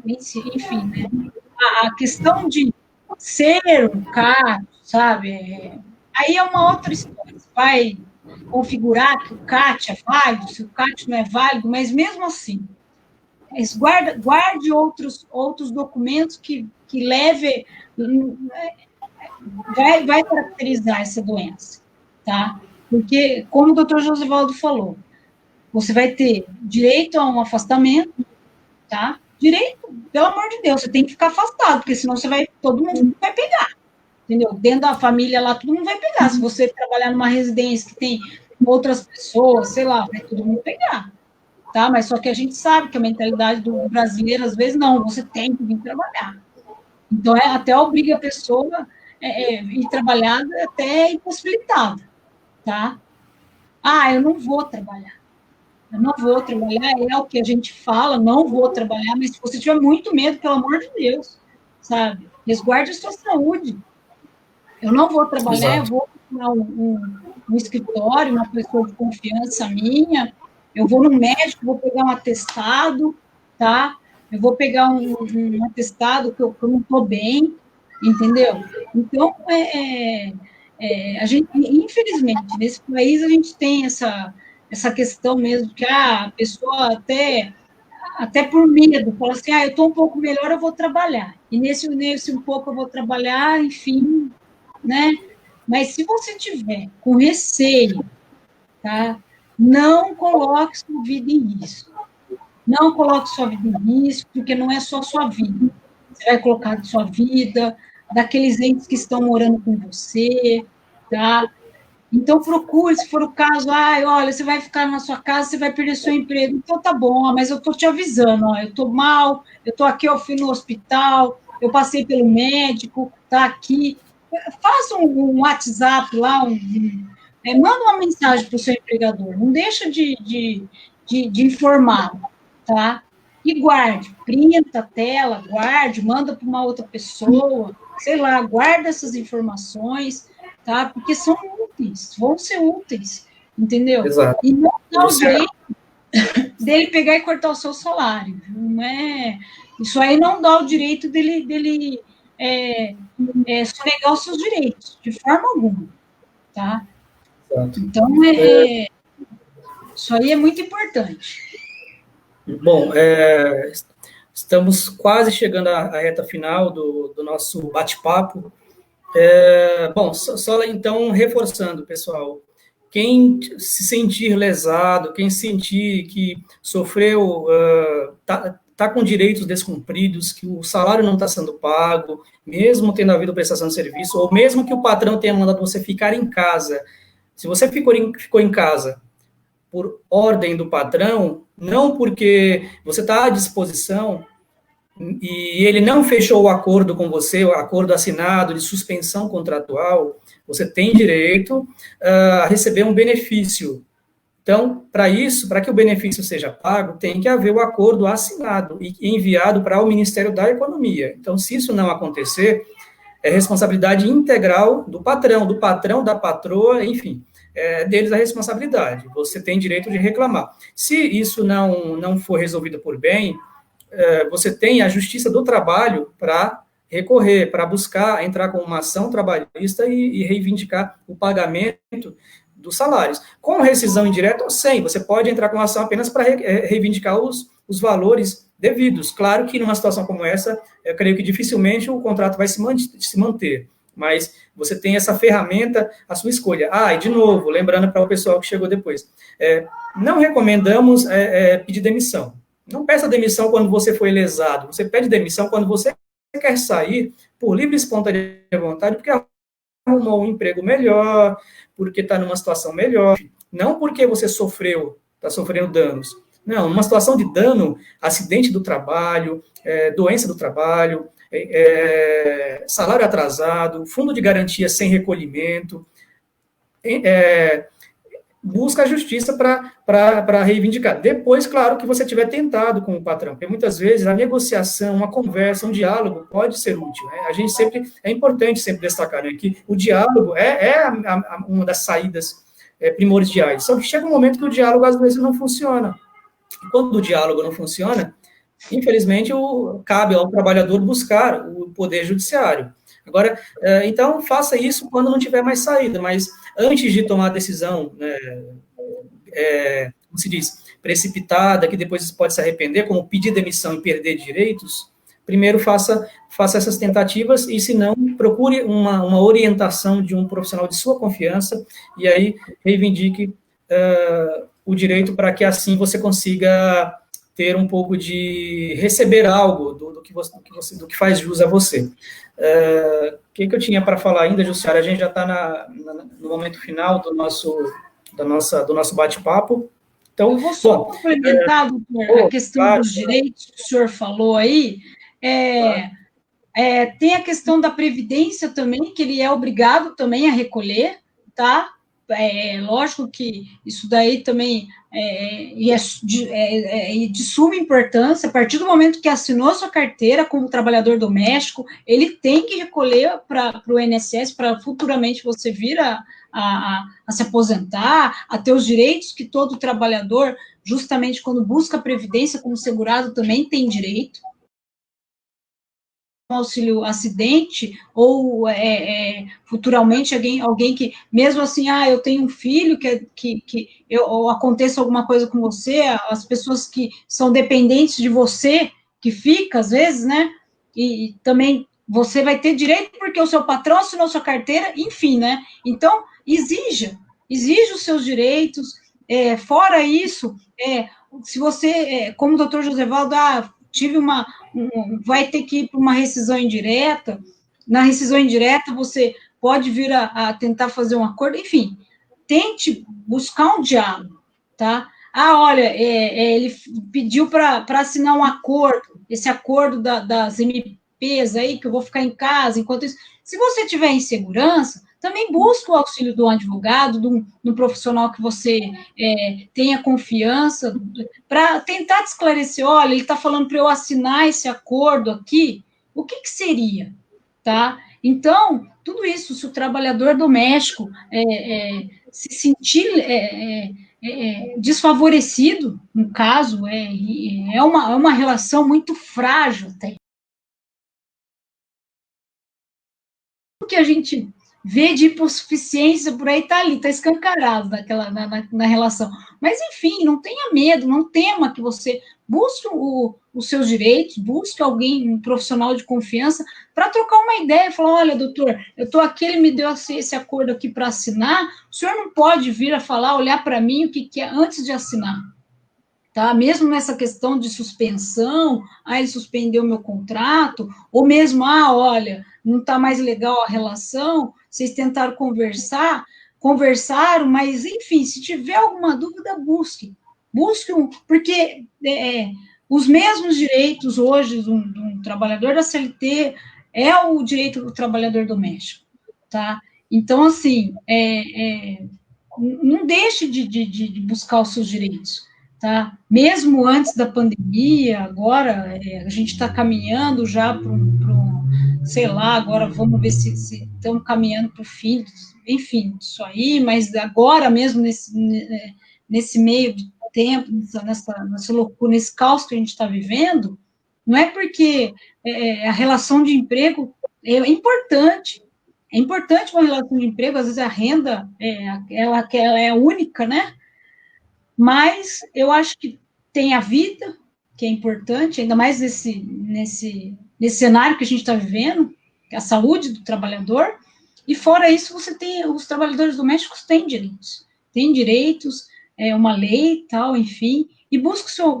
enfim, né? A questão de ser um CAT, sabe? Aí é uma outra história. Você vai configurar que o CAT é válido, se o CAT não é válido, mas mesmo assim, guarde outros documentos que leve, vai caracterizar essa doença, tá? Porque, como o doutor Josivaldo falou, você vai ter direito a um afastamento, tá? Direito, pelo amor de Deus, você tem que ficar afastado, porque senão todo mundo vai pegar, entendeu? Dentro da família lá, todo mundo vai pegar. Se você trabalhar numa residência que tem outras pessoas, sei lá, vai todo mundo pegar, tá? Mas só que a gente sabe que a mentalidade do brasileiro, às vezes, não, você tem que vir trabalhar. Então, até obriga a pessoa ir trabalhar até impossibilitada, tá? Ah, eu não vou trabalhar. Eu não vou trabalhar, é o que a gente fala, não vou trabalhar, mas se você tiver muito medo, pelo amor de Deus, sabe? Resguarde a sua saúde. Eu não vou trabalhar, eu vou procurar um escritório, uma pessoa de confiança minha, eu vou no médico, vou pegar um atestado, tá? Eu vou pegar um atestado que eu não estou bem, entendeu? Então, a gente, infelizmente, nesse país a gente tem essa questão mesmo que a pessoa até por medo, fala assim, eu estou um pouco melhor, eu vou trabalhar. E nesse um pouco eu vou trabalhar, enfim, né? Mas se você tiver com receio, tá? Não coloque sua vida em risco. Não coloque sua vida em risco, porque não é só sua vida. Você vai colocar sua vida, daqueles entes que estão morando com você, tá? Então, procure, se for o caso, olha, você vai ficar na sua casa, você vai perder seu emprego. Então, tá bom, mas eu estou te avisando, eu estou mal, eu estou aqui, eu fui no hospital, eu passei pelo médico, tá aqui. Faça um WhatsApp lá, manda uma mensagem para o seu empregador, não deixa de informar, tá? E guarde, printa a tela, guarde, manda para uma outra pessoa, sei lá, guarda essas informações, tá? Porque são úteis, vão ser úteis, entendeu? Exato. E não dá o direito dele pegar e cortar o seu salário, não é? Isso aí não dá o direito dele sonegar os seus direitos, de forma alguma, tá? Exato. Então, isso aí é muito importante. Bom, estamos quase chegando à reta final do nosso bate-papo. Bom, só então reforçando, pessoal, quem se sentir lesado, quem sentir que sofreu, está com direitos descumpridos, que o salário não está sendo pago, mesmo tendo havido prestação de serviço, ou mesmo que o patrão tenha mandado você ficar em casa, se você ficou em casa por ordem do patrão, não porque você está à disposição e ele não fechou o acordo com você, o acordo assinado de suspensão contratual, você tem direito a receber um benefício. Então, para isso, para que o benefício seja pago, tem que haver o acordo assinado e enviado para o Ministério da Economia. Então, se isso não acontecer, é responsabilidade integral do patrão, da patroa, enfim, deles a responsabilidade. Você tem direito de reclamar. Se isso não for resolvido por bem, você tem a Justiça do Trabalho para recorrer, para buscar entrar com uma ação trabalhista e reivindicar o pagamento dos salários. Com rescisão indireta ou sem, você pode entrar com ação apenas para reivindicar os valores devidos. Claro que numa situação como essa, eu creio que dificilmente o contrato vai se manter, mas você tem essa ferramenta à sua escolha. E de novo, lembrando para o pessoal que chegou depois, não recomendamos pedir demissão. Não peça demissão quando você foi lesado, você pede demissão quando você quer sair por livre e espontânea vontade, porque arrumou um emprego melhor, porque está numa situação melhor, não porque você está sofrendo danos. Não, numa situação de dano, acidente do trabalho, doença do trabalho, salário atrasado, fundo de garantia sem recolhimento, busca a justiça para reivindicar. Depois, claro, que você tiver tentado com o patrão, porque muitas vezes a negociação, uma conversa, um diálogo pode ser útil. Né? A gente é importante sempre destacar, né, que o diálogo uma das saídas primordiais. Só que chega um momento que o diálogo, às vezes, não funciona. E quando o diálogo não funciona, infelizmente, cabe ao trabalhador buscar o poder judiciário. Agora, então, faça isso quando não tiver mais saída, mas antes de tomar a decisão, como se diz, precipitada, que depois pode se arrepender, como pedir demissão e perder direitos, primeiro faça essas tentativas e, se não, procure uma orientação de um profissional de sua confiança e aí reivindique o direito para que assim você consiga ter um pouco de receber algo do que faz jus a você. O que eu tinha para falar ainda, Jussiara? A gente já está no momento final do nosso bate-papo. Então, eu vou só complementar, doutor, a questão claro, dos direitos que o senhor falou aí. Tem a questão da previdência também, que ele é obrigado também a recolher, tá? Lógico que isso daí também é de suma importância. A partir do momento que assinou sua carteira como trabalhador doméstico, ele tem que recolher para o INSS, para futuramente você vir a se aposentar, a ter os direitos que todo trabalhador, justamente quando busca a previdência como segurado, também tem direito. Auxílio acidente, ou futuramente alguém que, mesmo assim, eu tenho um filho ou aconteça alguma coisa com você, as pessoas que são dependentes de você, que fica, às vezes, né, e também você vai ter direito porque o seu patrão assinou sua carteira, enfim, né, então, exija os seus direitos, fora isso, se você, como o doutor Josevaldo, vai ter que ir para uma rescisão indireta. Na rescisão indireta, você pode vir a tentar fazer um acordo, enfim, tente buscar um diálogo, tá? Olha, ele pediu para assinar um acordo, esse acordo das MPs aí, que eu vou ficar em casa, enquanto isso. Se você tiver insegurança, também busca o auxílio de um advogado, de um profissional que você tenha confiança, para tentar te esclarecer, olha, ele está falando para eu assinar esse acordo aqui, o que seria, tá? Então, tudo isso, se o trabalhador doméstico se sentir desfavorecido, no caso, é uma relação muito frágil, até. O que a gente vê de hipossuficiência por aí está ali, está escancarado na relação. Mas, enfim, não tenha medo, não tema que você busque os seus direitos, busque alguém, um profissional de confiança, para trocar uma ideia, falar, olha, doutor, eu estou aqui, ele me deu esse acordo aqui para assinar, o senhor não pode vir a falar, olhar para mim o que é antes de assinar. Tá? Mesmo nessa questão de suspensão, ele suspendeu meu contrato, ou mesmo, olha, não está mais legal a relação, vocês tentaram conversaram, mas, enfim, se tiver alguma dúvida, busque porque os mesmos direitos hoje de um trabalhador da CLT é o direito do trabalhador doméstico, tá? Então, assim, não deixe de buscar os seus direitos, tá? Mesmo antes da pandemia, agora a gente está caminhando já para sei lá, agora vamos ver se estamos caminhando para o fim, enfim, isso aí, mas agora mesmo nesse meio de tempo, nessa loucura, nesse caos que a gente está vivendo, não é porque a relação de emprego é importante uma relação de emprego, às vezes a renda ela é única, né? Mas eu acho que tem a vida, que é importante, ainda mais nesse cenário que a gente está vivendo, a saúde do trabalhador, e fora isso, você tem, os trabalhadores domésticos têm direitos, uma lei tal, enfim, e busque seu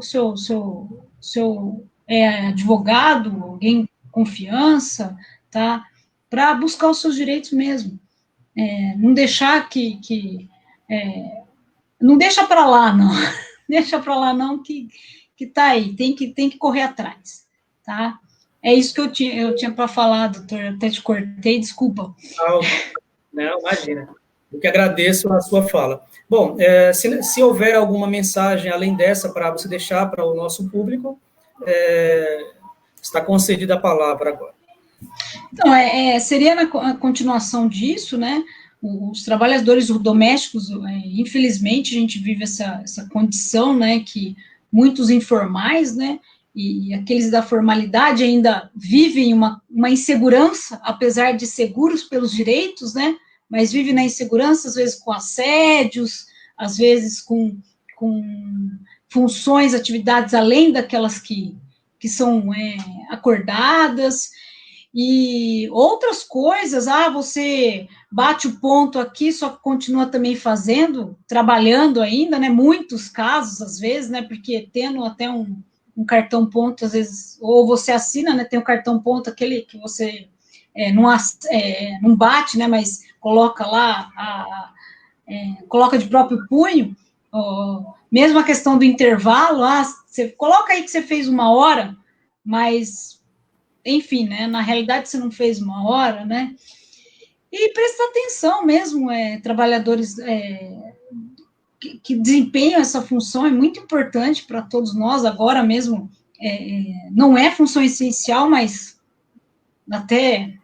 advogado, alguém de confiança, tá? Para buscar os seus direitos mesmo. Não deixar não deixa para lá, não. Deixa para lá, não, que tá aí. Tem que correr atrás, tá? É isso que eu tinha para falar, doutor. Eu até te cortei, desculpa. Não, imagina. Eu que agradeço a sua fala. Bom, se houver alguma mensagem além dessa para você deixar para o nosso público, está concedida a palavra agora. Então, seria na continuação disso, né? Os trabalhadores domésticos, infelizmente, a gente vive essa condição, né? Que muitos informais, né? E aqueles da formalidade ainda vivem uma insegurança, apesar de seguros pelos direitos, né? Mas vivem na insegurança, às vezes com assédios, às vezes com funções, atividades além daquelas que são acordadas. E outras coisas, você bate o ponto aqui, só que continua também fazendo, trabalhando ainda, né? Muitos casos, às vezes, né? Porque tendo até um cartão ponto, às vezes, ou você assina, né? Tem o cartão ponto, aquele que você não bate, né? Mas coloca lá, coloca de próprio punho, mesmo a questão do intervalo, você coloca aí que você fez 1 hora, mas enfim, né? Na realidade, você não fez 1 hora, né? E prestar atenção mesmo, trabalhadores que desempenham essa função é muito importante para todos nós. Agora mesmo, não é função essencial, mas até,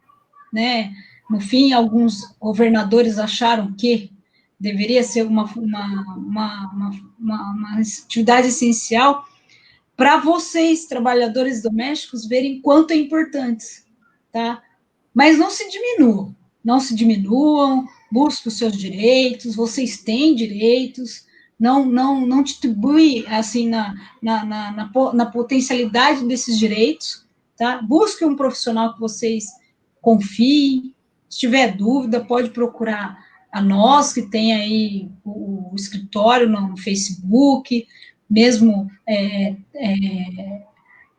né? No fim, alguns governadores acharam que deveria ser uma atividade essencial para vocês, trabalhadores domésticos, verem quanto é importante, tá? Mas não se diminuam, busquem os seus direitos, vocês têm direitos, não distribui, assim, na potencialidade desses direitos, tá? Busquem um profissional que vocês confiem, se tiver dúvida, pode procurar a nós, que tem aí o escritório no Facebook, mesmo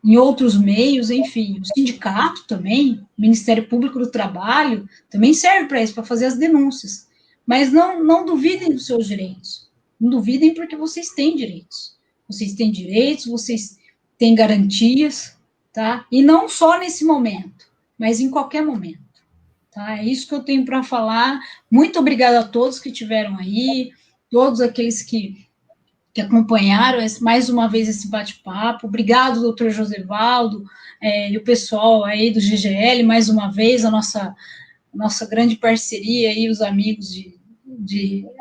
em outros meios, enfim, o sindicato também, o Ministério Público do Trabalho, também serve para isso, para fazer as denúncias. Mas não duvidem dos seus direitos. Não duvidem porque vocês têm direitos. Vocês têm direitos, vocês têm garantias, tá? E não só nesse momento, mas em qualquer momento. Tá? É isso que eu tenho para falar. Muito obrigada a todos que estiveram aí, todos aqueles que acompanharam mais uma vez esse bate-papo. Obrigado, doutor Josevaldo, e o pessoal aí do GGL, mais uma vez, a nossa grande parceria aí, os amigos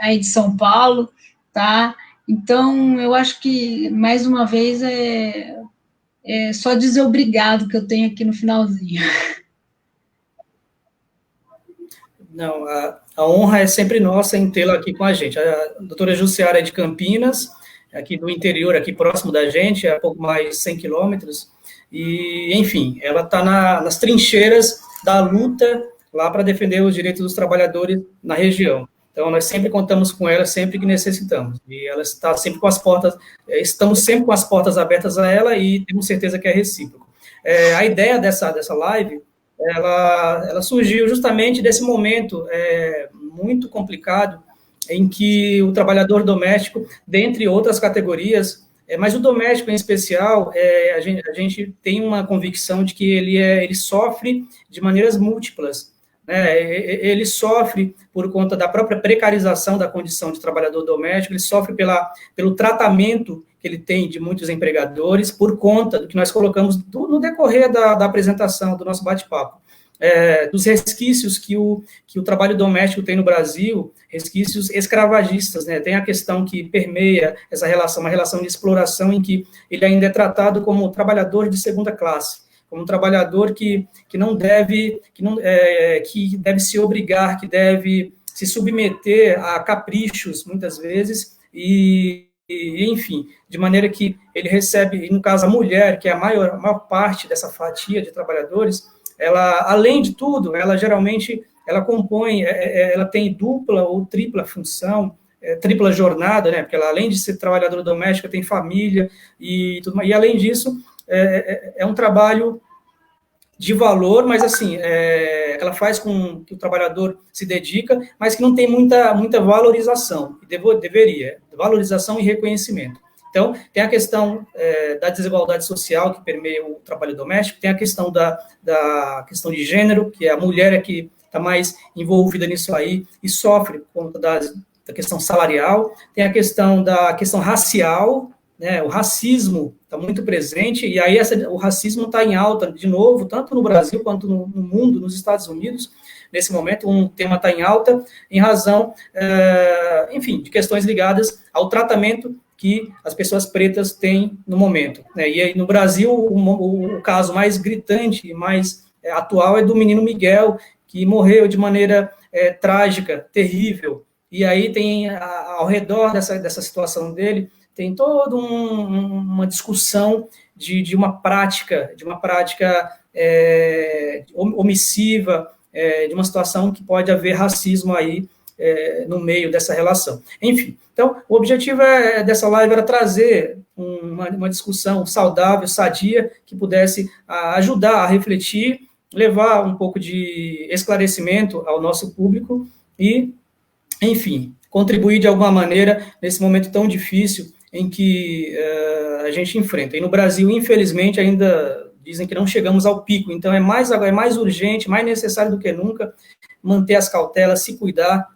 aí de São Paulo, tá? Então, eu acho que, mais uma vez, é só dizer obrigado que eu tenho aqui no finalzinho. Não, a honra é sempre nossa em tê-la aqui com a gente. A doutora Jussiara é de Campinas, aqui do interior, aqui próximo da gente, é pouco mais de 100 quilômetros, e, enfim, ela está nas trincheiras da luta lá para defender os direitos dos trabalhadores na região. Então, nós sempre contamos com ela, sempre que necessitamos, e ela está sempre com as portas, estamos sempre com as portas abertas a ela, e temos certeza que é recíproco. A ideia dessa live, ela surgiu justamente desse momento muito complicado, em que o trabalhador doméstico, dentre outras categorias, mas o doméstico em especial, a gente tem uma convicção de que ele sofre de maneiras múltiplas, né? Ele sofre por conta da própria precarização da condição de trabalhador doméstico, ele sofre pelo tratamento que ele tem de muitos empregadores, por conta do que nós colocamos no decorrer da apresentação, do nosso bate-papo. Dos resquícios que o trabalho doméstico tem no Brasil, resquícios escravagistas, né? Tem a questão que permeia essa relação, uma relação de exploração em que ele ainda é tratado como trabalhador de segunda classe, como um trabalhador que deve se obrigar, que deve se submeter a caprichos, muitas vezes, e enfim, de maneira que ele recebe, no caso a mulher, que é a maior parte dessa fatia de trabalhadores, ela, além de tudo, ela geralmente, ela compõe, ela tem dupla ou tripla função, tripla jornada, né, porque ela, além de ser trabalhadora doméstica, tem família e tudo mais, e além disso, é um trabalho de valor, mas assim, ela faz com que o trabalhador se dedica, mas que não tem muita valorização, deveria, valorização e reconhecimento. Então, tem a questão da desigualdade social que permeia o trabalho doméstico, tem a questão da questão de gênero, que a mulher é que está mais envolvida nisso aí e sofre por conta da questão salarial, tem a questão da questão racial, né, o racismo está muito presente, e aí o racismo está em alta, de novo, tanto no Brasil quanto no mundo, nos Estados Unidos, nesse momento, um tema está em alta, em razão, enfim, de questões ligadas ao tratamento que as pessoas pretas têm no momento. Né? E aí, no Brasil, o caso mais gritante e mais atual é do menino Miguel, que morreu de maneira trágica, terrível, e aí tem, ao redor dessa situação dele, tem toda uma discussão de uma prática omissiva, de uma situação que pode haver racismo aí no meio dessa relação. Enfim, então, o objetivo dessa live era trazer uma discussão saudável, sadia, que pudesse ajudar a refletir, levar um pouco de esclarecimento ao nosso público e, enfim, contribuir de alguma maneira nesse momento tão difícil em que a gente enfrenta. E no Brasil, infelizmente, ainda dizem que não chegamos ao pico, então é mais urgente, mais necessário do que nunca manter as cautelas, se cuidar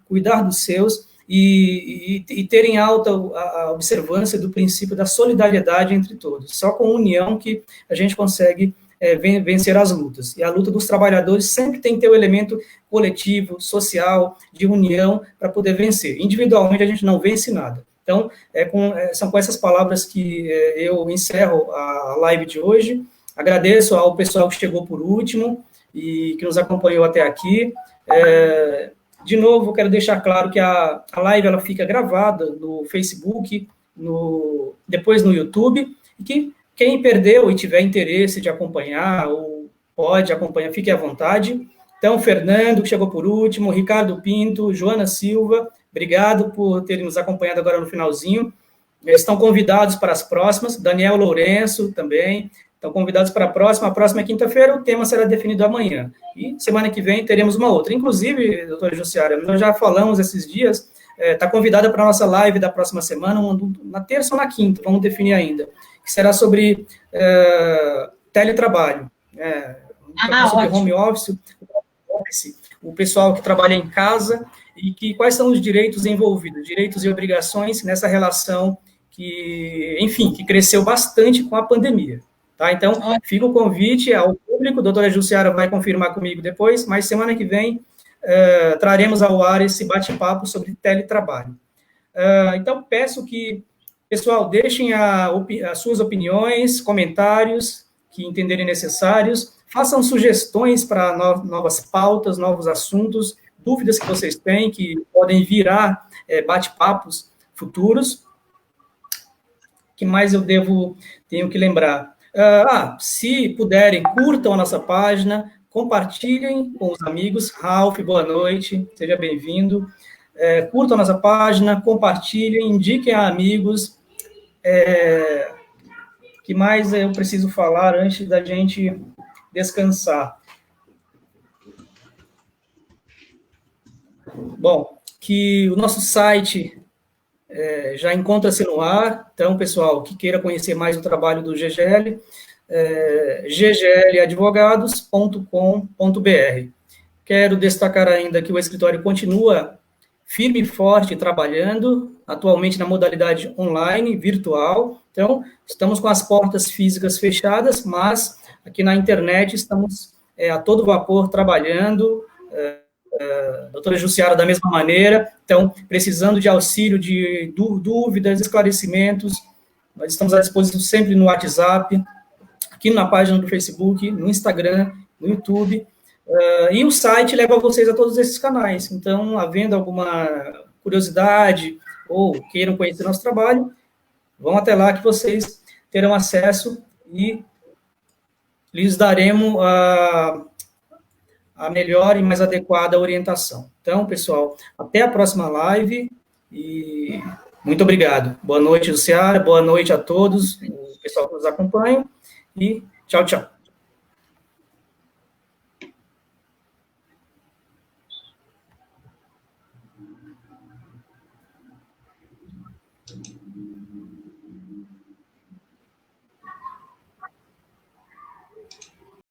dos seus e ter em alta a observância do princípio da solidariedade entre todos. Só com união que a gente consegue vencer as lutas. E a luta dos trabalhadores sempre tem que ter o elemento coletivo, social, de união, para poder vencer. Individualmente, a gente não vence nada. Então, são com essas palavras que eu encerro a live de hoje. Agradeço ao pessoal que chegou por último e que nos acompanhou até aqui. De novo, quero deixar claro que a live ela fica gravada no Facebook, depois no YouTube, e que quem perdeu e tiver interesse de acompanhar, ou pode acompanhar, fique à vontade. Então, Fernando, que chegou por último, Ricardo Pinto, Joana Silva, obrigado por terem nos acompanhado agora no finalzinho. Eles estão convidados para as próximas, Daniel Lourenço também, estão convidados para a próxima é quinta-feira, o tema será definido amanhã. E semana que vem teremos uma outra. Inclusive, doutora Jussiara, nós já falamos esses dias, está convidada para a nossa live da próxima semana, na terça ou na quinta, vamos definir ainda, que será sobre teletrabalho, sobre home office, o pessoal que trabalha em casa e quais são os direitos envolvidos, direitos e obrigações nessa relação que, enfim, que cresceu bastante com a pandemia. Tá? Então, fica o convite ao público, a doutora Jussiara vai confirmar comigo depois, mas semana que vem traremos ao ar esse bate-papo sobre teletrabalho. Então, peço que, pessoal, deixem as suas opiniões, comentários que entenderem necessários, façam sugestões para novas pautas, novos assuntos, dúvidas que vocês têm, que podem virar bate-papos futuros. O que mais eu tenho que lembrar? Se puderem, curtam a nossa página, compartilhem com os amigos. Ralph, boa noite, seja bem-vindo. Curtam a nossa página, compartilhem, indiquem a amigos. O que mais eu preciso falar antes da gente descansar? Bom, que o nosso site já encontra-se no ar. Então, pessoal, que queira conhecer mais o trabalho do GGL, ggladvogados.com.br. Quero destacar ainda que o escritório continua firme e forte trabalhando, atualmente na modalidade online, virtual. Então, estamos com as portas físicas fechadas, mas aqui na internet estamos a todo vapor trabalhando, doutora Jussiara da mesma maneira, então, precisando de auxílio, de dúvidas, esclarecimentos, nós estamos à disposição sempre no WhatsApp, aqui na página do Facebook, no Instagram, no YouTube, e o site leva vocês a todos esses canais. Então, havendo alguma curiosidade ou queiram conhecer nosso trabalho, vão até lá que vocês terão acesso e lhes daremos a melhor e mais adequada orientação. Então, pessoal, até a próxima live e muito obrigado. Boa noite, Luciara, boa noite a todos, o pessoal que nos acompanha e tchau, tchau.